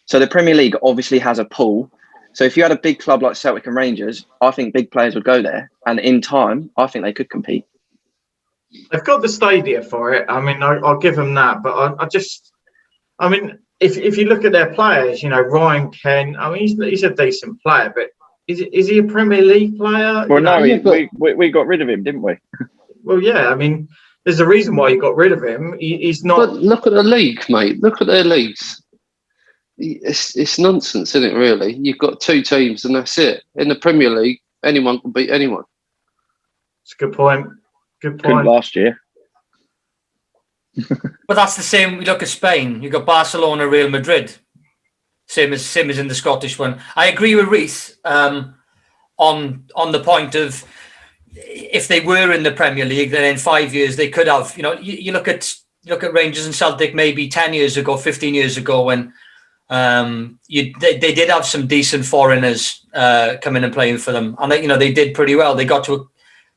So the Premier League obviously has a pool. So if you had a big club like Celtic and Rangers, I think big players would go there. And in time, I think they could compete. They've got the stadia for it. I mean, I'll give them that. But I mean, if you look at their players, you know, Ryan Kent, I mean, he's a decent player, but is he a Premier League player? Well, no, we got rid of him, didn't we? Well, yeah, I mean, there's a reason why you got rid of him. He's not. But look at the league, mate. Look at their leagues. It's nonsense, isn't it? Really, you've got 2 teams, and that's it. In the Premier League, anyone can beat anyone. It's a good point. Good point. Couldn't last year. But that's the same. We look at Spain. You've got Barcelona, Real Madrid. Same as in the Scottish one. I agree with Rhys on the point of if they were in the Premier League, then in 5 years they could have. You know, you look at Rangers and Celtic maybe 10 years ago, 15 years ago when they did have some decent foreigners coming and playing for them, and they did pretty well. They got to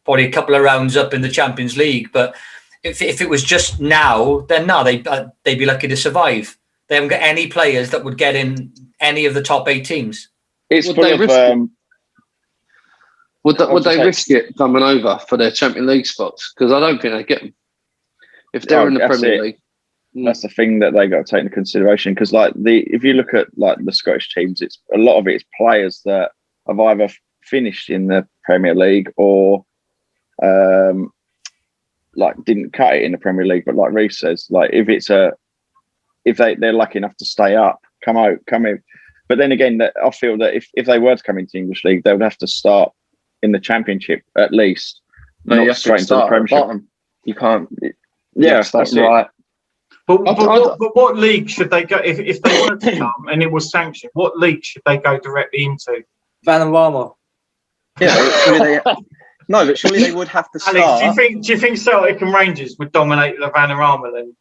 probably a couple of rounds up in the Champions League, but if it was just now, then no, they'd be lucky to survive. They haven't got any players that would get in any of the top 8 teams. Would they risk it coming over for their Champions League spots? Because I don't think they get them if they're in the Premier League. That's the thing that they got to take into consideration. Because if you look at like the Scottish teams, it's a lot of it's players that have either finished in the Premier League or didn't cut it in the Premier League. But like Rhys says, like if they're lucky enough to stay up, come in. But then again, I feel that if they were to come into the English League, they would have to start in the Championship at least. No, you have to into the Premiership. You can't. Yeah, that's right. But what league should they go if they were to come and it was sanctioned? What league should they go directly into? Vanarama. Yeah, no, but surely they would have to start. Alex, do you think Celtic and Rangers would dominate the Vanarama League?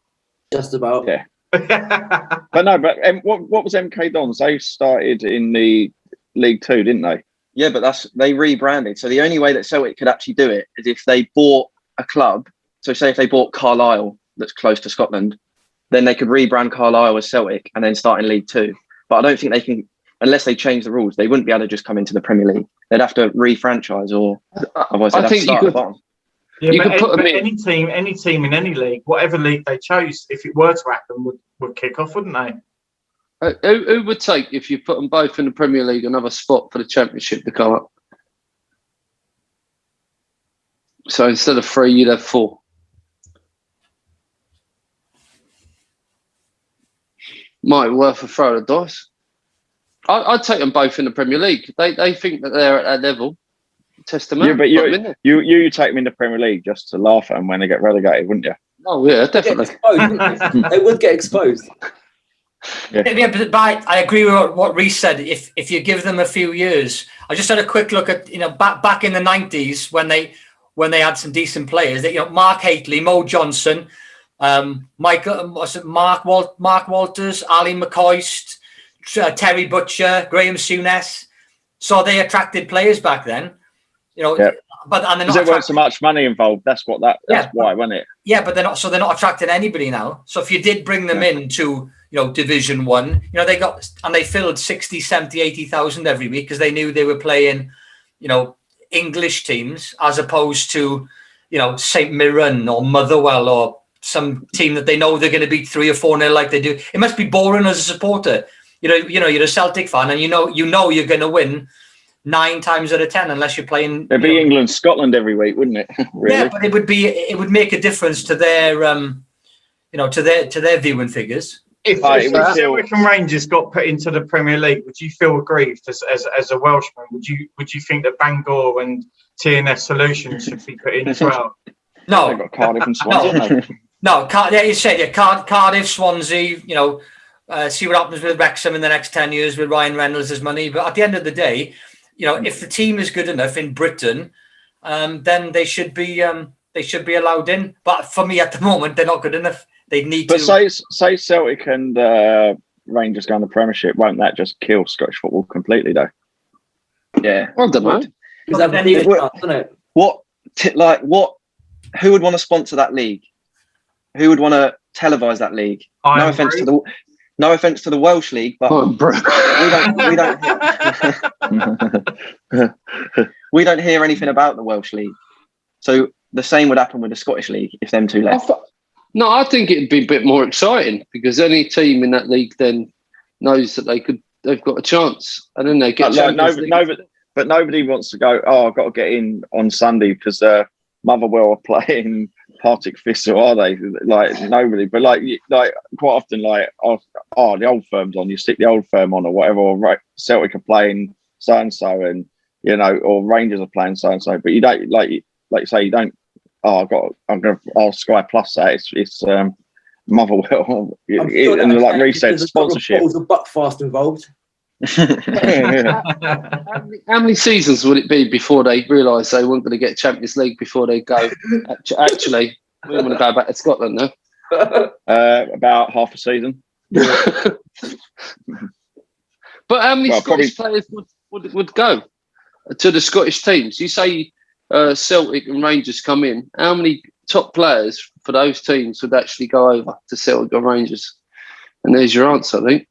Just about. Yeah. But what was MK Dons? They started in the League Two, didn't they? Yeah, but they rebranded. So the only way that Celtic could actually do it is if they bought a club. So say if they bought Carlisle, that's close to Scotland, then they could rebrand Carlisle as Celtic and then start in League Two. But I don't think they can, unless they change the rules. They wouldn't be able to just come into the Premier League. They'd have to re-franchise, or otherwise they'd have to start at the bottom. Yeah, You but could put them in. any team in any league, whatever league they chose, if it were to happen, would kick off, wouldn't they? Who would take, if you put them both in the Premier League, another spot for the Championship to come up? So instead of 3, you'd have 4. Might be worth a throw of the dice. I'd take them both in the Premier League. They think that they're at that level. Test them out. Yeah, but you take them in the Premier League just to laugh at them when they get relegated, wouldn't you? Oh yeah, definitely. They would get exposed. Yeah, but I agree with what Rhys said. If you give them a few years, I just had a quick look at back in the 90s when they had some decent players. That Mark Haitley, Mo Johnson, Mark Walters, Ali McCoist, Terry Butcher, Graham Souness. So they attracted players back then. Yep. But and there wasn't so much money involved. That's why, wasn't it? Yeah, but they're not attracting anybody now. So if you did bring them into Division 1, they filled 60, 70, 80,000 every week because they knew they were playing, English teams as opposed to, St Mirren or Motherwell or some team that they know they're going to beat 3 or 4-0 like they do. It must be boring as a supporter. You're a Celtic fan and you know you're going to win 9 times out of 10 unless you're playing. It'd be England, Scotland every week, wouldn't it? Really? Yeah, but it would make a difference to their to their viewing figures. If Celtic and Rangers got put into the Premier League, would you feel aggrieved as a Welshman? Would you think that Bangor and TNS Solutions should be put in as well? No, they've got Cardiff and Swansea. No, you said Cardiff, Swansea. See what happens with Wrexham in the next 10 years with Ryan Reynolds' money. But at the end of the day, if the team is good enough in Britain, then they should be allowed in. But for me, at the moment, they're not good enough. They need to. But say Celtic and Rangers go in the Premiership, won't that just kill Scottish football completely, though? Yeah, I don't know. Who would want to sponsor that league? Who would want to televise that league? No offense to the Welsh league, but we don't hear anything about the Welsh league. So the same would happen with the Scottish league if them two left. No, I think it'd be a bit more exciting because any team in that league then knows that they've got a chance, and then they get. But nobody wants to go. Oh, I've got to get in on Sunday because Motherwell are playing Partick Thistle, are they? Like nobody, but like quite often, the old firm's on. You stick the old firm on or whatever. Or Celtic are playing so and so, and or Rangers are playing so and so. But you don't like you say you don't. Oh, I'll Sky Plus that. It's Motherwell, and like Rhys said, sponsorship. There's a Buckfast involved. How many seasons would it be before they realise they weren't going to get Champions League before they go? Actually, we want to go back to Scotland now. About half a season. But how many Scottish players would go to the Scottish teams? You say Celtic and Rangers come in. How many top players for those teams would actually go over to Celtic and Rangers? And there's your answer, I think.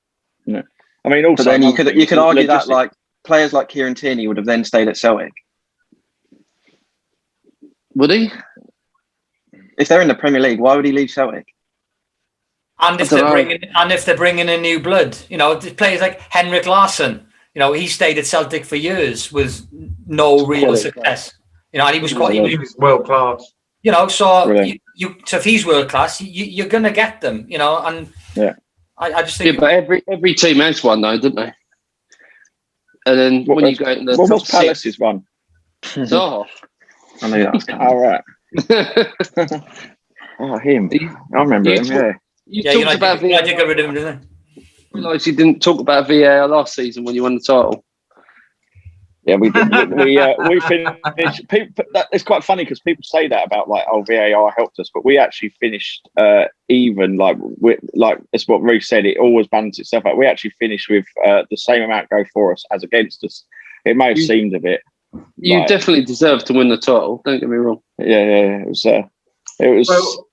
Yeah. I mean, also, but then you could argue that like players like Kieran Tierney would have then stayed at Celtic. Would he? If they're in the Premier League, why would he leave Celtic? And if they're bringing in new blood, players like Henrik Larsson, he stayed at Celtic for years with no real success. And he was world class. So if he's world class, you're going to get them. And yeah. I just think. Yeah, but every team has one, though, don't they? And then when you go in the top Palace's one? Zaha. I know that was all right. Oh, him. I remember him. Yeah. You talked about VAR. I did get rid of him, didn't I? I realised you didn't talk about VAR last season when you won the title. Yeah, we finished. People, it's quite funny because people say that about like, oh, VAR helped us, but we actually finished even. Like it's what Rhys said. It always balances itself out. We actually finished with the same amount go for us as against us. It may have seemed a bit. You like, definitely deserve to win the title. Don't get me wrong. Yeah. It was. Well,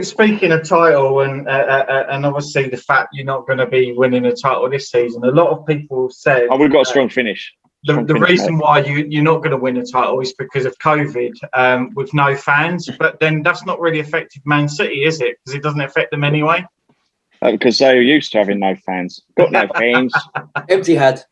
speaking of title and obviously the fact you're not going to be winning a title this season, a lot of people said, "Oh, we've got a strong finish." The reason why you're not going to win a title is because of COVID, with no fans. But then that's not really affected Man City, is it? Because it doesn't affect them anyway. Because they're used to having no fans. Got no fans. Empty head.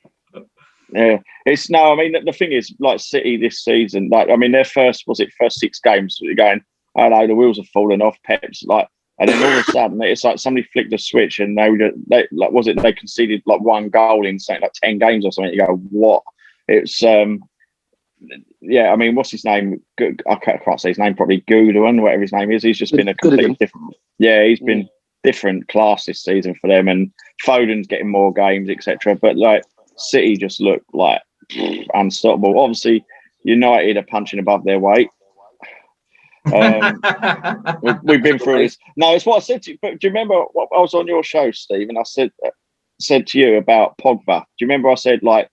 Yeah, it's no. I mean, the thing is, like City this season, like I mean, their first 6 games. You're going, oh no, the wheels have fallen off. Pep's like, and then all of a sudden, it's like somebody flicked a switch and they conceded like 1 goal in something like 10 games or something. You go, what? It's yeah. I mean, what's his name? I can't say his name properly. Gudoan, whatever his name is. He's just been a completely different. Yeah, he's been different class this season for them, and Foden's getting more games, etc. But like. City just look like unstoppable. Obviously, United are punching above their weight. We've been through this. No, it's what I said to you. But do you remember what I was on your show, Steve? And I said to you about Pogba. Do you remember I said like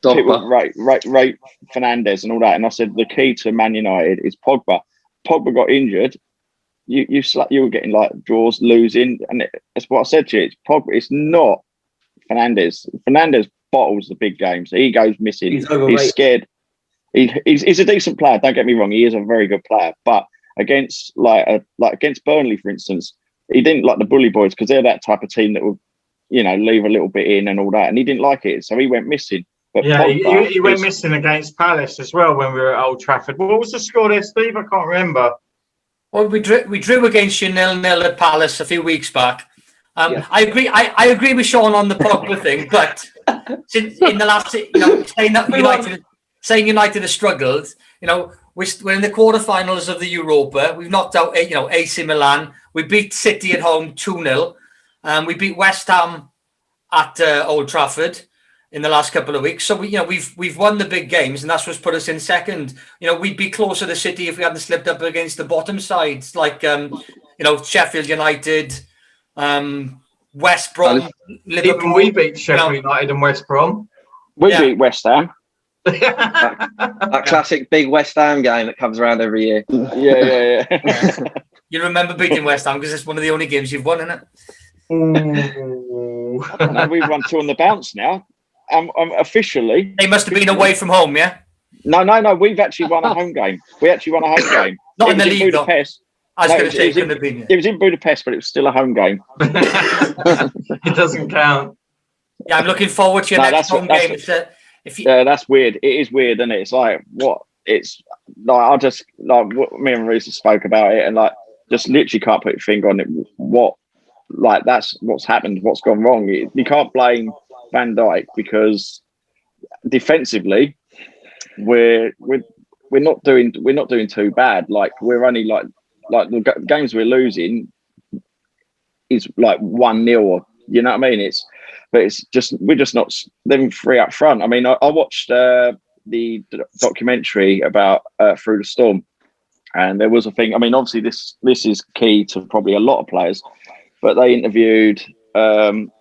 people rate Fernandes and all that? And I said the key to Man United is Pogba. Pogba got injured. You were getting like draws, losing, and that's what I said to you. It's Pogba. It's not Fernandes. Fernandes bottles the big games. He goes missing. He's scared. He's a decent player. Don't get me wrong. He is a very good player. But against against Burnley, for instance, he didn't like the bully boys because they're that type of team that will, leave a little bit in and all that. And he didn't like it, so he went missing. But yeah, he went missing against Palace as well when we were at Old Trafford. What was the score there, Steve? I can't remember. Well, we drew against you 0-0 at Palace a few weeks back. I agree. I agree with Shaun on the Pogba thing, but since in the last, saying United have struggled, we're in the quarterfinals of the Europa. We've knocked out, AC Milan. We beat City at home 2-0. We beat West Ham at Old Trafford in the last couple of weeks. So we've won the big games, and that's what's put us in second. We'd be closer to City if we hadn't slipped up against the bottom sides, like Sheffield United. West Brom, Liverpool. Even we beat Sheffield United and West Brom. We beat West Ham. that classic big West Ham game that comes around every year. Yeah. You remember beating West Ham because it's one of the only games you've won, isn't it? I don't know, we've won 2 on the bounce now. Officially. They must have been away from home, yeah? No. We've actually won a home game. We actually won a home game. Not in the league, Budapest. I was going to say it couldn't have been. It was in Budapest, but it was still a home game. It doesnme count. Yeah, I'm looking forward to your next home game. Yeah, that's weird. It is weird, isn't it? It's like what? It's like I just like me and Rhys spoke about it, and like just literally can't put your finger on it. What? Like that's what's happened. What's gone wrong? You can't blame Van Dijk because defensively, we're not doing too bad. Like we're only like the games we're losing is like 1-0, or you know what I mean? We're just not them 3 up front. I mean, I watched the documentary about Through the Storm, and there was a thing. I mean, obviously this is key to probably a lot of players, but they interviewed Mane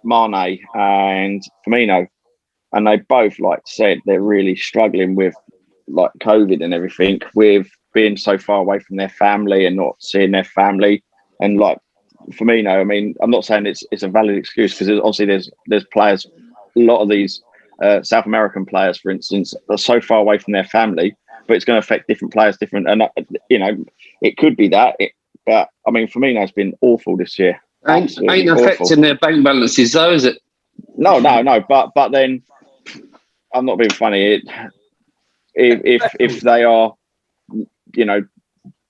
and Firmino, and they both said they're really struggling with COVID and everything, with being so far away from their family and not seeing their family. And Firmino, I mean, I'm not saying it's a valid excuse because obviously there's players, a lot of these South American players, for instance, are so far away from their family, but it's going to affect different players different. And it could be that, but I mean, Firmino's been awful this year. Ain't affecting their bank balances though, is it? No. But then I'm not being funny. If they are,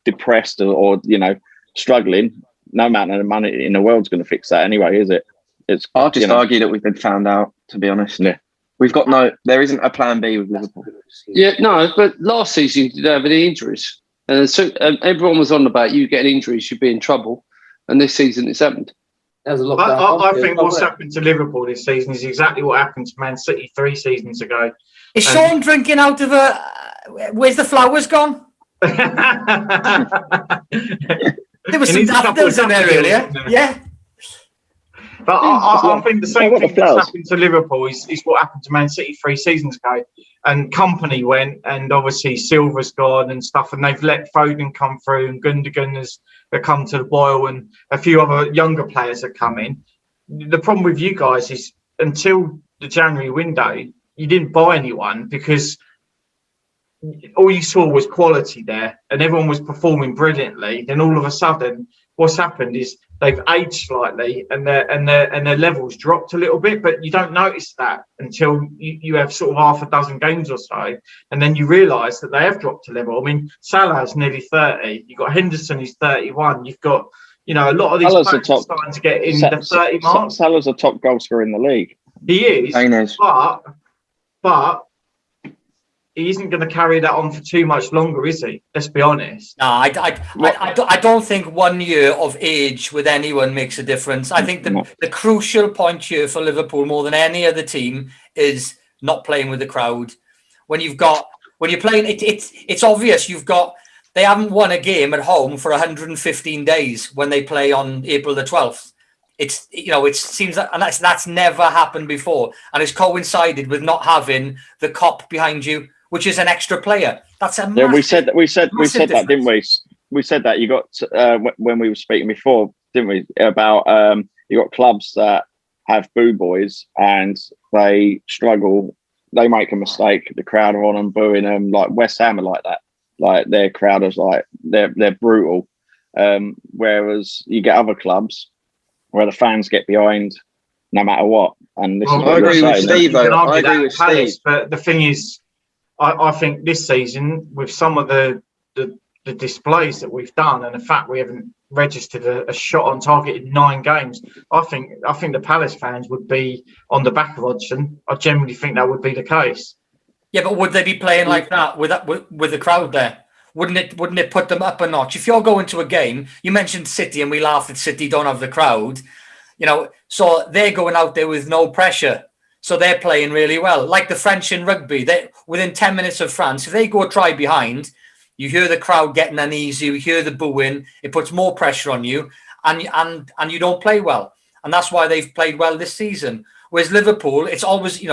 depressed or struggling, no amount of money in the world's going to fix that anyway, is it? I'll just argue that we've been found out, to be honest. Yeah. We've got there isn't a plan B with Liverpool. Yeah, no, but last season you didn't have any injuries. So everyone was on about you getting injuries, you'd be in trouble. And this season it's happened. There's a lot. I think what's happened to Liverpool this season is exactly what happened to Man City 3 seasons ago. Is Shaun drinking out of a? Where's the flowers gone? There was some daffodils in there earlier. Yeah. But I think the same thing that's happened to Liverpool is what happened to Man City 3 seasons ago. And Company went, and obviously Silva's gone and stuff, and they've let Foden come through, and Gundogan has come to the boil, and a few other younger players have come in. The problem with you guys is until the January window, you didn't buy anyone because all you saw was quality there, and everyone was performing brilliantly. Then all of a sudden, what's happened is they've aged slightly, and their levels dropped a little bit. But you don't notice that until you have sort of half a dozen games or so, and then you realise that they have dropped a level. I mean, Salah's nearly 30. You've got Henderson, who's 31. You've got a lot of these players starting to get in the 30 mark. Salah's a top goal scorer in the league. He is, but he isn't going to carry that on for too much longer, is he? Let's be honest. No, I don't think 1 year of age with anyone makes a difference. I think the crucial point here for Liverpool more than any other team is not playing with the crowd. When you're playing, it's obvious they haven't won a game at home for 115 days when they play on April the 12th. It seems that, and that's never happened before, and it's coincided with not having the cop behind you, which is an extra player. That's a massive, we said that, difference. didn't we? We said that. You got when we were speaking before, didn't we? About you got clubs that have boo boys and they struggle. They make a mistake. The crowd are on them, booing them. Like West Ham are like that. Like their crowd is like they're brutal. Whereas you get other clubs where the fans get behind no matter what. And this is what I agree with Steve. I agree with Steve. But the thing is, I think this season, with some of the displays that we've done and the fact we haven't registered a shot on target in 9 games, I think the Palace fans would be on the back of Hodgson. I generally think that would be the case. Yeah, but would they be playing like that with the crowd there? Wouldn't it put them up a notch? If you're going to a game, you mentioned City, and we laughed that City don't have the crowd, so they're going out there with no pressure. So they're playing really well. Like the French in rugby, within 10 minutes of France, if they go a try behind, you hear the crowd getting uneasy, you hear the booing, it puts more pressure on you, and you don't play well. And that's why they've played well this season. Whereas Liverpool, it's always,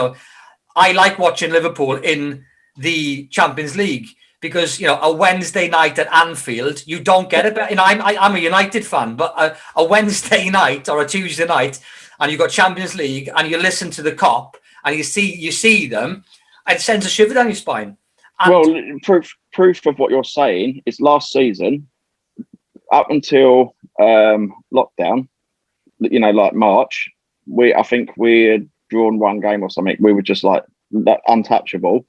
I like watching Liverpool in the Champions League because, a Wednesday night at Anfield, you don't get it. I'm a United fan, but a Wednesday night or a Tuesday night, and you've got Champions League, and you listen to the cop, and you see them, it sends a shiver down your spine. And proof of what you're saying is last season, up until lockdown, like March, I think we had drawn 1 game or something. We were just like that, untouchable.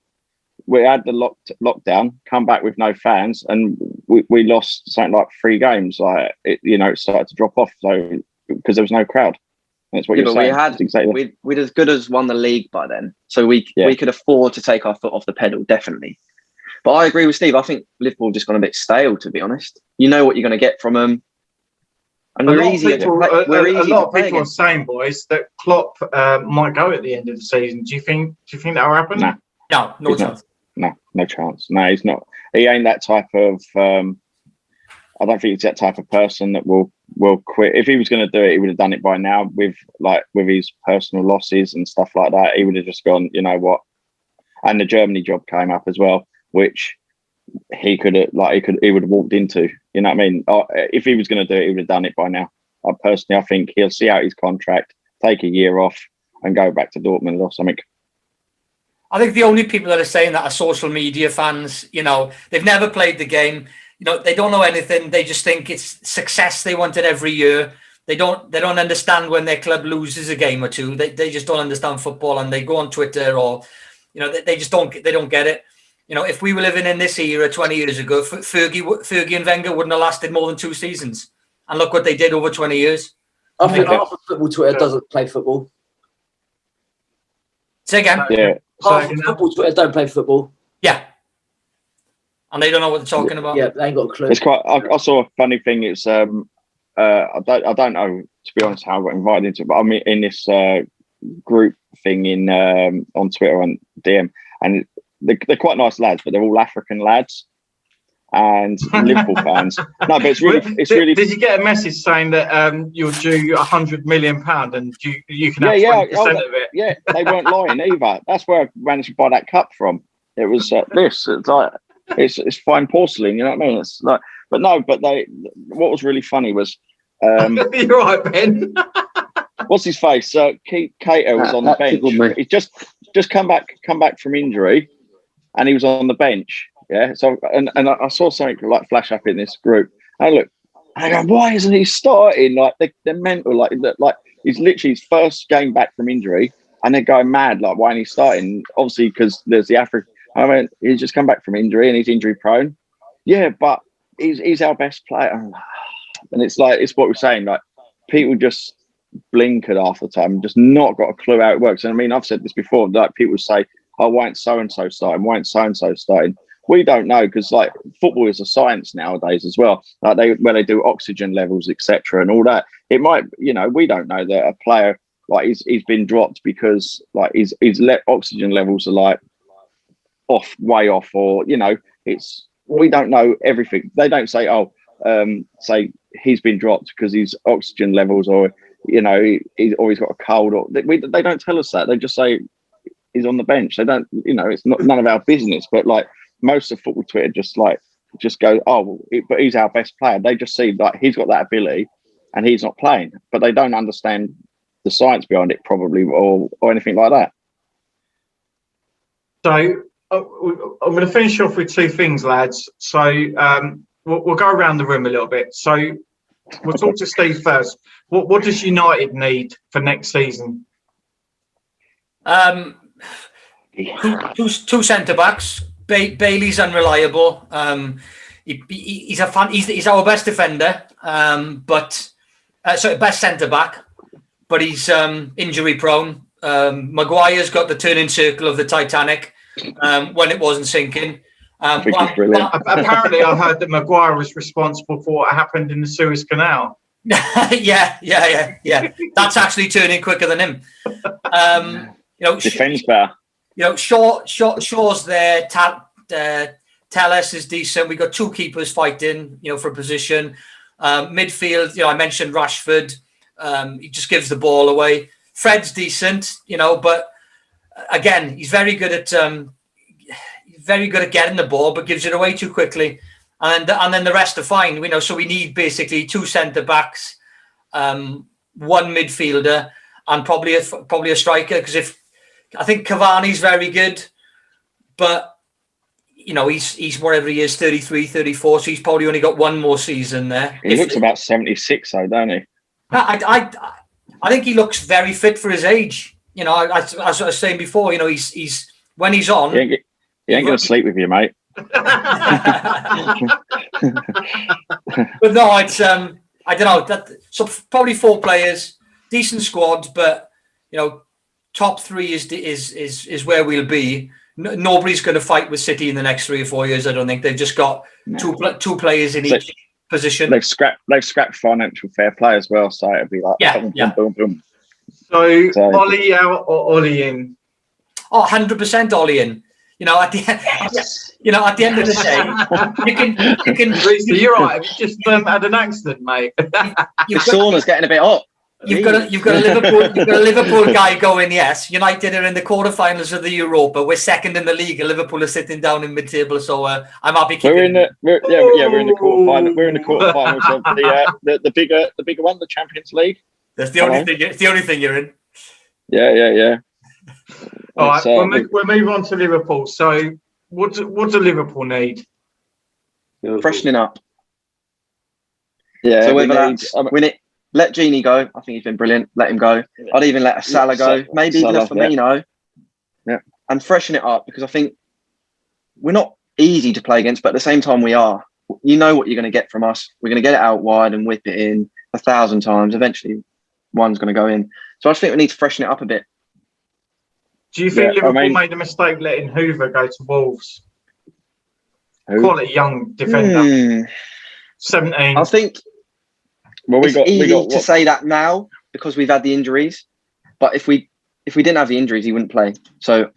We had the lockdown, come back with no fans, and we lost something like 3 games. Like it started to drop off. So because there was no crowd. That's what you're saying. We'd as good as won the league by then, so we could afford to take our foot off the pedal, definitely. But I agree with Steve. I think Liverpool just gone a bit stale, to be honest. You know what you're going to get from them, and we're easy. A lot of people are saying, boys, that Klopp might go at the end of the season. Do you think that will happen? No chance. No chance. No, he's not. He ain't that type of. I don't think he's that type of person that will quit. If he was going to do it, he would have done it by now. With his personal losses and stuff like that, he would have just gone. You know what? And the Germany job came up as well, which he would have walked into. You know what I mean? If he was going to do it, he would have done it by now. I think he'll see out his contract, take a year off, and go back to Dortmund or something. I think the only people that are saying that are social media fans. They've never played the game. They don't know anything. They just think it's success they wanted every year. They don't understand when their club loses a game or two. They just don't understand football, and they go on Twitter or, they just don't get it. If we were living in this era 20 years ago, Fergie and Wenger wouldn't have lasted more than 2 seasons. And look what they did over 20 years. I think half of football Twitter doesn't play football. Say again? Yeah. Half of football Twitter don't play football. Yeah. And they don't know what they're talking about. Yeah, they ain't got a clue. It's quite. I saw a funny thing. It's I don't know, to be honest, how I got invited into it, but I'm in this group thing in on Twitter and DM, and they're quite nice lads, but they're all African lads and Liverpool fans. No, but it's really. Did you get a message saying that you're due £100 million and you can have 20% of it? Yeah, they weren't lying either. That's where I managed to buy that cup from. It was this. It's like it's fine porcelain. You know what I mean? It's like, but what was really funny was. You're right, Ben. What's his face? Cato was on the bench. He just come back from injury, and he was on the bench. Yeah. So and I saw something like flash up in this group. I go, why isn't he starting? Like they're mental. Like he's literally his first game back from injury, and they're going mad. Like why isn't he starting? Obviously because there's the African. I mean, he's just come back from injury and he's injury prone. Yeah, but he's our best player. And it's what we're saying. Like people just blink at half the time, just not got a clue how it works. And I mean, I've said this before. Like people say, "Oh, why ain't so and so starting? Why ain't so and so starting?" We don't know because like football is a science nowadays as well. Like where they do oxygen levels, etc., and all that. It might, we don't know that a player like he's been dropped because like his oxygen levels are like way off, or we don't know everything. They don't say, say he's been dropped because his oxygen levels, or he's got a cold, or they don't tell us that. They just say he's on the bench. They don't, it's not none of our business. But like most of football Twitter just go, but he's our best player. They just see like he's got that ability and he's not playing, but they don't understand the science behind it probably, or anything like that. So I'm going to finish off with two things, lads. So we'll go around the room a little bit. So we'll talk to Steve first. What does United need for next season? Two centre backs. Bailey's unreliable. He's our best defender, but best centre back, but he's injury prone. Maguire's got the turning circle of the Titanic when it wasn't sinking. Apparently, I heard that Maguire was responsible for what happened in the Suez Canal. Yeah. That's actually turning quicker than him. Defense better. Shaw's there. Telles is decent. We got two keepers fighting, for position. Midfield, I mentioned Rashford. He just gives the ball away. Fred's decent, but again, he's very good at getting the ball, but gives it away too quickly. And then the rest are fine. So we need basically two centre backs, one midfielder, and probably a striker. Because I think Cavani's very good, but he's whatever he is, 33, 34. So he's probably only got one more season there. He looks about 76, though, don't he? I think he looks very fit for his age. As I was saying before, he's when he's on. He ain't going to sleep with you, mate. But no, it's I don't know. So probably 4 players, decent squad, but top 3 is where we'll be. Nobody's going to fight with City in the next 3 or 4 years. I don't think they've just got two players in each position. They've scrapped financial fair play as well, so it'll be like boom, boom. So Ollie out or Ollie in? Oh, 100% Ollie in. At the end of the day, you can. Rhys, you're right. You just had an accident, mate. The sauna's getting a bit hot. You've got a Liverpool guy going. Yes, United are in the quarterfinals of the Europa. We're second in the league. Liverpool are sitting down in mid-table, so I'm happy. We're in the quarterfinals. We're in the quarterfinals of the bigger one, the Champions League. That's the only thing. It's the only thing you're in. Yeah. All right, we'll move on to Liverpool. So, what do Liverpool need? Freshening up. Yeah. So whether that's let Gini go. I think he's been brilliant. Let him go. I'd even let Salah go. Maybe even a Firmino. Yeah. And freshen it up, because I think we're not easy to play against, but at the same time we are. You know what you're going to get from us. We're going to get it out wide and whip it in 1,000 times. Eventually, one's going to go in. So I just think we need to freshen it up a bit. Do you think Liverpool made a mistake letting Hoover go to Wolves? Quality young defender. 17. I think it's easy to say that now because we've had the injuries. But if we didn't have the injuries, he wouldn't play. So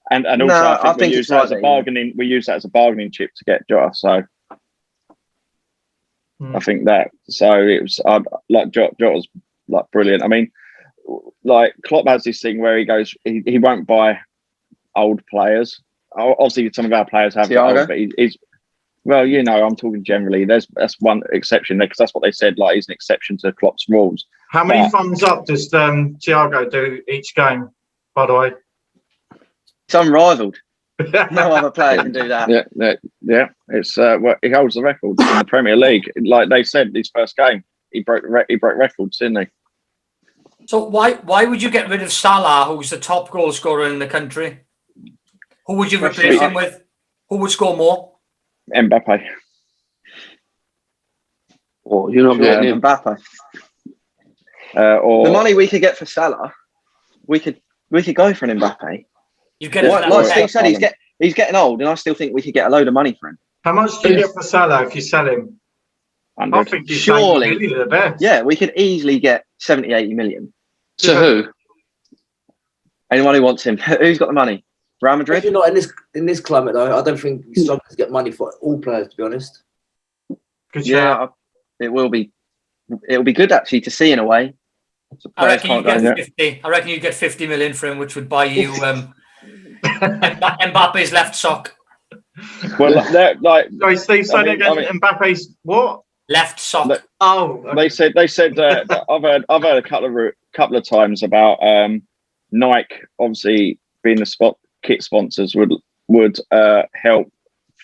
And also, No, I think we use that as a bargaining. We use that as a bargaining chip to get Jota. So I think that. So it was like Jota's like brilliant. I mean, like Klopp has this thing where he goes, he won't buy old players. Obviously, some of our players have, but he's well, you know, I'm talking generally. That's one exception because that's what they said. Like he's an exception to Klopp's rules. How many thumbs up does Thiago do each game? By the way, it's unrivaled. No other player can do that. Yeah. It's he holds the record in the Premier League. Like they said, his first game, he broke records, didn't he? So why would you get rid of Salah, who's the top goal scorer in the country? Who would you replace him with? Who would score more? Mbappe. Oh, you're not getting him. Mbappe. Or the money we could get for Salah, we could go for an Mbappe. You get like Steve said, he's getting old, and I still think we could get a load of money for him. How much do you get for Salah if you sell him? 100. I think he's surely the best. Yeah, we could easily get 70, 80 million. To who? Anyone who wants him. Who's got the money? Real Madrid? If you're not in this climate, though, I don't think you struggle to get money for all players, to be honest. Good it will be. It'll be good actually to see in a way. I reckon you get 50. I reckon you get 50 million for him, which would buy you Mbappe's left sock. Well, like sorry, Steve. Say that again. Mbappe's what? Left sock. Okay. They said I've heard a couple of times about Nike obviously being the kit sponsors would help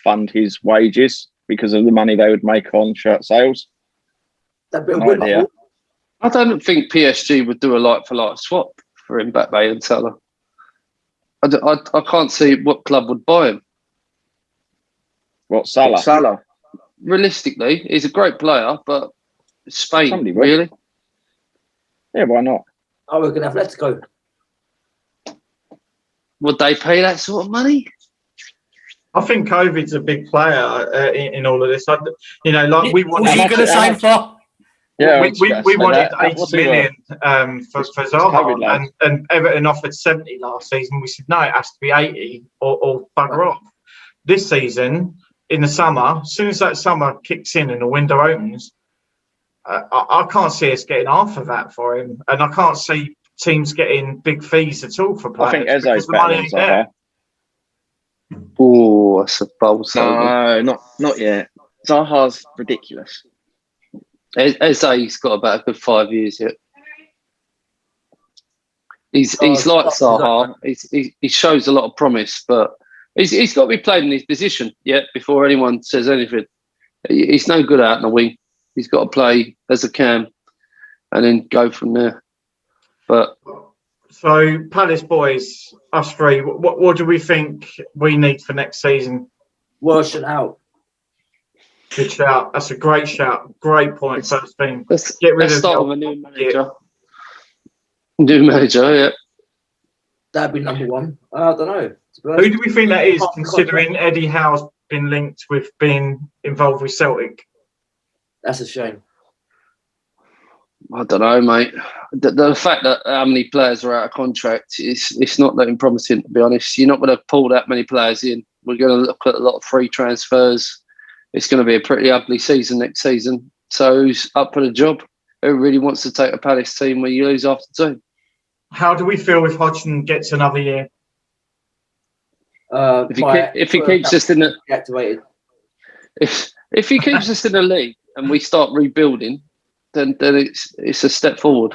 fund his wages because of the money they would make on shirt sales. No idea. I don't think PSG would do a like-for-like swap for Mbappe and Salah. I can't see what club would buy him. What, Salah? Salah. Realistically, he's a great player, but Spain, really? Yeah, why not? Oh, we're going to Atletico. Would they pay that sort of money? I think COVID's a big player in all of this. Like we wanted. Who's he going to sign for? Yeah, we wanted 80 million for Zaha, and Everton offered 70 last season. We said no, it has to be 80 or bugger off. This season, in the summer, as soon as that summer kicks in and the window opens, I can't see us getting half of that for him, and I can't see teams getting big fees at all for players. I think Eze's better than Zaha. Oh, that's a bold statement. No, not yet. Zaha's ridiculous. Eze's got about a good 5 years yet. He's like Zaha. He shows a lot of promise, but he's got to be played in his position yet before anyone says anything. He's no good out in the wing. He's got to play as a cam and then go from there. But so Palace boys, us three, what do we think we need for next season? Worship out. Good shout. That's a great shout. Great point. First thing. Let's start with a new manager. New manager, yeah. That'd be number one. I don't know. Who do we think that is, considering Eddie Howe's been linked with being involved with Celtic? That's a shame. I don't know, mate. The fact that how many players are out of contract, it's not looking promising, to be honest. You're not going to pull that many players in. We're going to look at a lot of free transfers. It's going to be a pretty ugly season next season. So who's up for the job? Who really wants to take a Palace team where you lose after two? How do we feel if Hodgson gets another year? If he keeps us in the activated. If he keeps us in the league and we start rebuilding, then it's a step forward.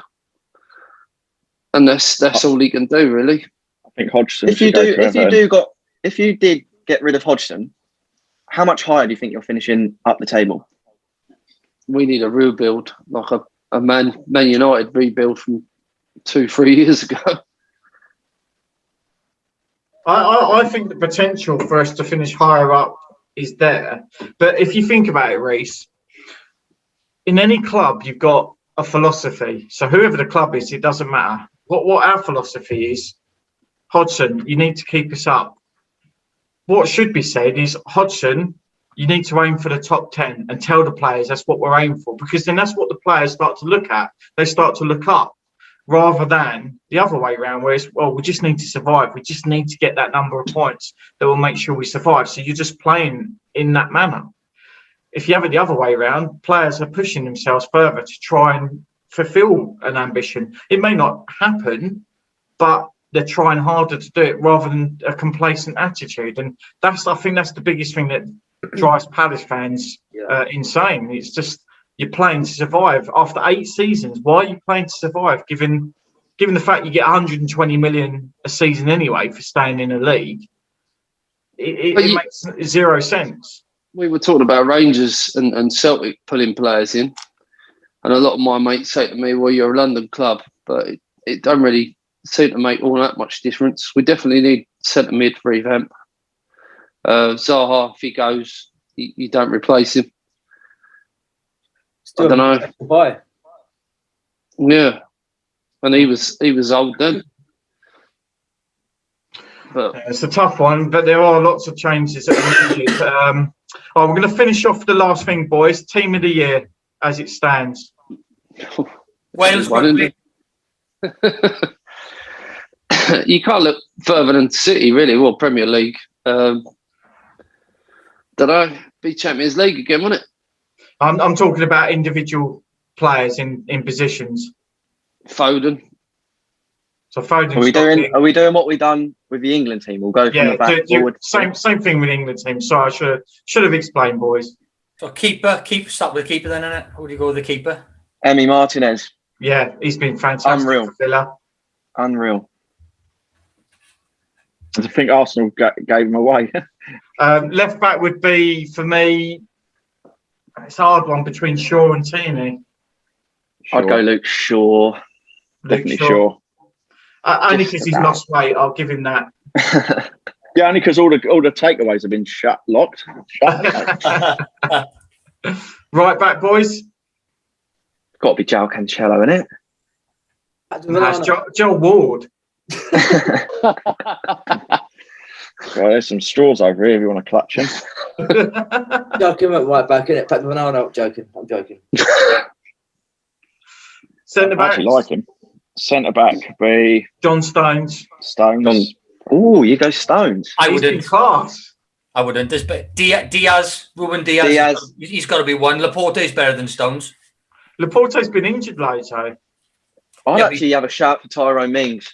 And that's all he can do, really. I think Hodgson. If you did get rid of Hodgson, how much higher do you think you're finishing up the table? We need a rebuild, like a Man United rebuild from 2-3 years ago. I think the potential for us to finish higher up is there. But if you think about it, Rhys, in any club, you've got a philosophy. So whoever the club is, it doesn't matter. What our philosophy is, Hodgson, you need to keep us up. What should be said is, Hodgson, you need to aim for the top 10 and tell the players that's what we're aiming for, because then that's what the players start to look at. They start to look up. rather than the other way around, where it's, well, we just need to survive. We just need to get that number of points that will make sure we survive. So you're just playing in that manner. If you have it the other way around, players are pushing themselves further to try and fulfill an ambition. It may not happen, but they're trying harder to do it rather than a complacent attitude. And I think that's the biggest thing that drives Palace fans insane. It's just, you're playing to survive. After 8 seasons, why are you playing to survive, given the fact you get 120 million a season anyway for staying in a league? It makes zero sense. We were talking about Rangers and Celtic pulling players in, and a lot of my mates say to me, well, you're a London club, but it don't really seem to make all that much difference. We definitely need centre mid revamp. Zaha, if he goes, you don't replace him. Still I don't know. Yeah, and he was old then. But it's a tough one, but there are lots of changes that are needed. We're going to finish off the last thing, boys. Team of the year, as it stands. Wales Rugby. You can't look further than City, really. Well, Premier League. Don't know. Be Champions League again, won't it? I'm talking about individual players in positions. Foden. So Foden. Are we doing what we done with the England team? We'll go from the back forward. Same thing with the England team. Sorry, I should have explained, boys. So keeper. Start with the keeper then, innit? Who do you go with the keeper? Emi Martinez. Yeah, he's been fantastic. Unreal. For Villa. Unreal. I think Arsenal gave him away. Left back would be, for me, it's a hard one between Shaw and Tierney. Sure. I'd go Luke Shaw. Definitely Shaw. Only because he's lost weight, I'll give him that. Yeah, only because all the takeaways have been locked. Right back, boys. Got to be João Cancelo, innit? That's Joel Ward. Well, there's some straws over here if you want to clutch him. Joking at right back, innit? Pat Ronaldo. I'm joking. Centre back. I actually like him. Centre back be John Stones. Oh, you go Stones. I wouldn't. Class. I wouldn't. But Diaz, Ruben Diaz. He's got to be one. Laporte is better than Stones. Laporte's been injured lately. I'd actually have a shout for Tyrone Mings.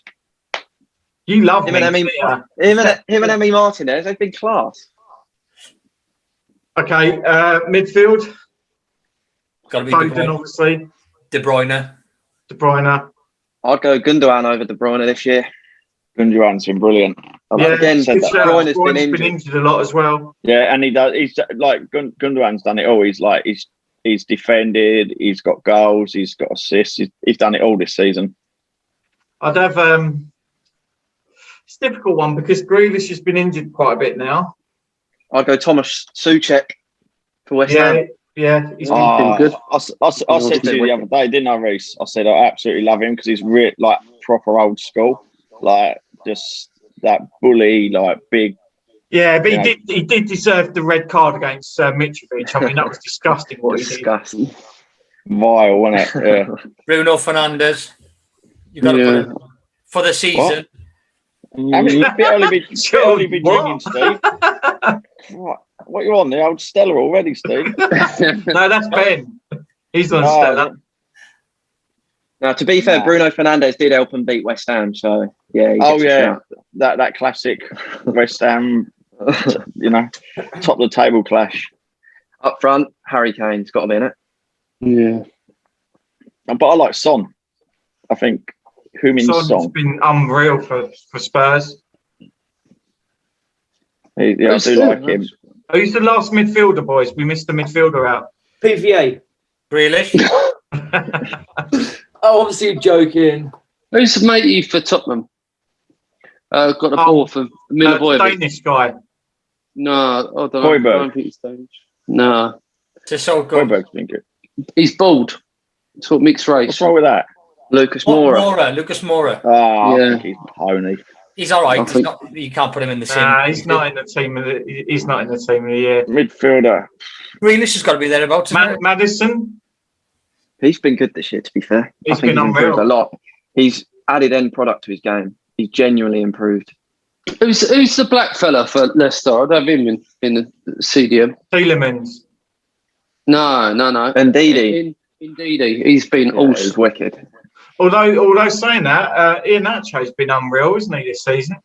You love him and Emi Martinez. They've been class. Okay, midfield. Got to be Foden, obviously. De Bruyne. I'd go Gundogan over De Bruyne this year. Gundogan's been brilliant. Again, De Bruyne's been injured a lot as well. Yeah, and he does. He's like Gundogan's done it all. He's defended. He's got goals. He's got assists. He's done it all this season. I'd have it's a difficult one because Grealish has been injured quite a bit now. I'd go Thomas Souček for West Ham. Yeah, he's been good. I said to you the other day, didn't I, Rhys? I said I absolutely love him because he's like proper old school, like just that bully, like big. Yeah, but he did deserve the red card against Mitrovic. I mean, that was disgusting what he did. Disgusting. Vile, wasn't it? Yeah. Bruno Fernandes. You got to put him for the season. I mean, you only be drinking, Steve. What you on? The old Stella already, Steve? No, that's Ben. He's on Stella. Now, to be fair, Bruno Fernandes did help them beat West Ham, so yeah. That classic West Ham, top of the table clash. Up front, Harry Kane's got to be in it. Yeah, but I like Son. I think Heung-min Son has been unreal for Spurs. I do like him. Who's the last midfielder, boys? We missed the midfielder out. PVA. Grealish. Oh, obviously joking. Who's the matey for Tottenham? Got the ball for Milivojevic. Danish guy. No, I don't know. Højbjerg. No. Højbjerg's been good. He's bald. It's what mixed race. What's wrong with that? Lucas Moura. Oh, yeah. I think he's pony. He's all right. You can't put him in the same. He's not in the team. He's not in the team of the year. Midfielder. Grealish has got to be thereabouts. Maddison. He's been good this year, to be fair. He's been unreal. A lot. He's added end product to his game. He's genuinely improved. Who's the black fella for Leicester? I'd have him in the CDM. Tielemans. No. Ndidi. Ndidi. He's been awesome. He's wicked. Although saying that, Iheanacho's been unreal, isn't he, this season?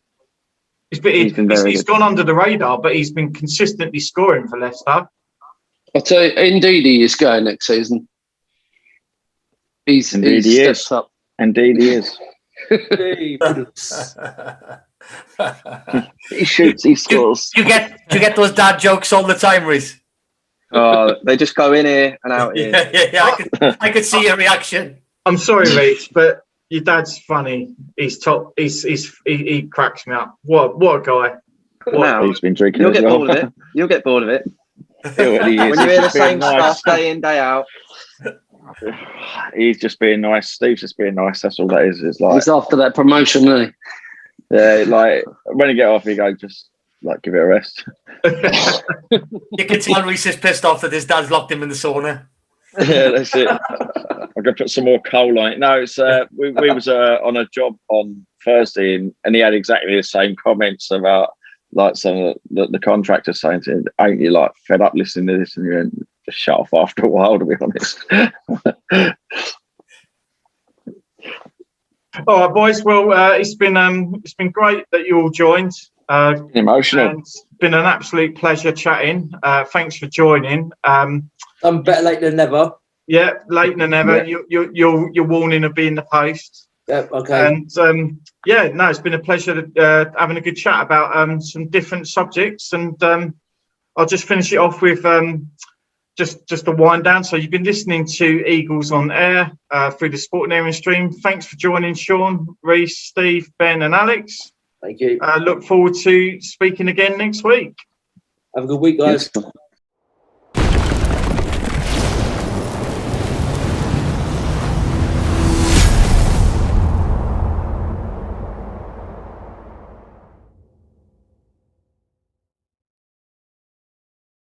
He's gone under the radar, but he's been consistently scoring for Leicester. I'll tell you, Ndidi is going next season. He's stepped up. Indeed, he is. He shoots, he scores. You get those dad jokes all the time, Rhys? Oh, they just go in here and out here. Yeah. I could see your reaction. I'm sorry, Rhys, but your dad's funny. He's top. He cracks me up. What a guy. Now, he's been drinking. You'll get bored of it. You'll get bored of it. When you hear the same stuff day in, day out. He's just being nice. Steve's just being nice. That's all that is. It's like he's after that promotion, isn't he? Yeah, like when you get off, you go just like give it a rest. You can tell Rhys is pissed off that his dad's locked him in the sauna. Yeah, that's it. I'm gonna put some more coal on it. No, it's we was on a job on Thursday, and he had exactly the same comments about like some of the contractors saying to him, "Ain't you like fed up listening to this?" And you're just shut off after a while, to be honest. All right, boys. Well, it's been great that you all joined. Emotional. And it's been an absolute pleasure chatting. Thanks for joining. I'm better late than never. Yeah, later than ever. Yeah. Your warning will be in the post. Yeah, okay. And it's been a pleasure having a good chat about some different subjects. And I'll just finish it off with just a wind down. So you've been listening to Eagles on Air through the Sportanarium stream. Thanks for joining, Shaun, Rhys, Steve, Ben, and Alex. Thank you. Look forward to speaking again next week. Have a good week, guys. Yes.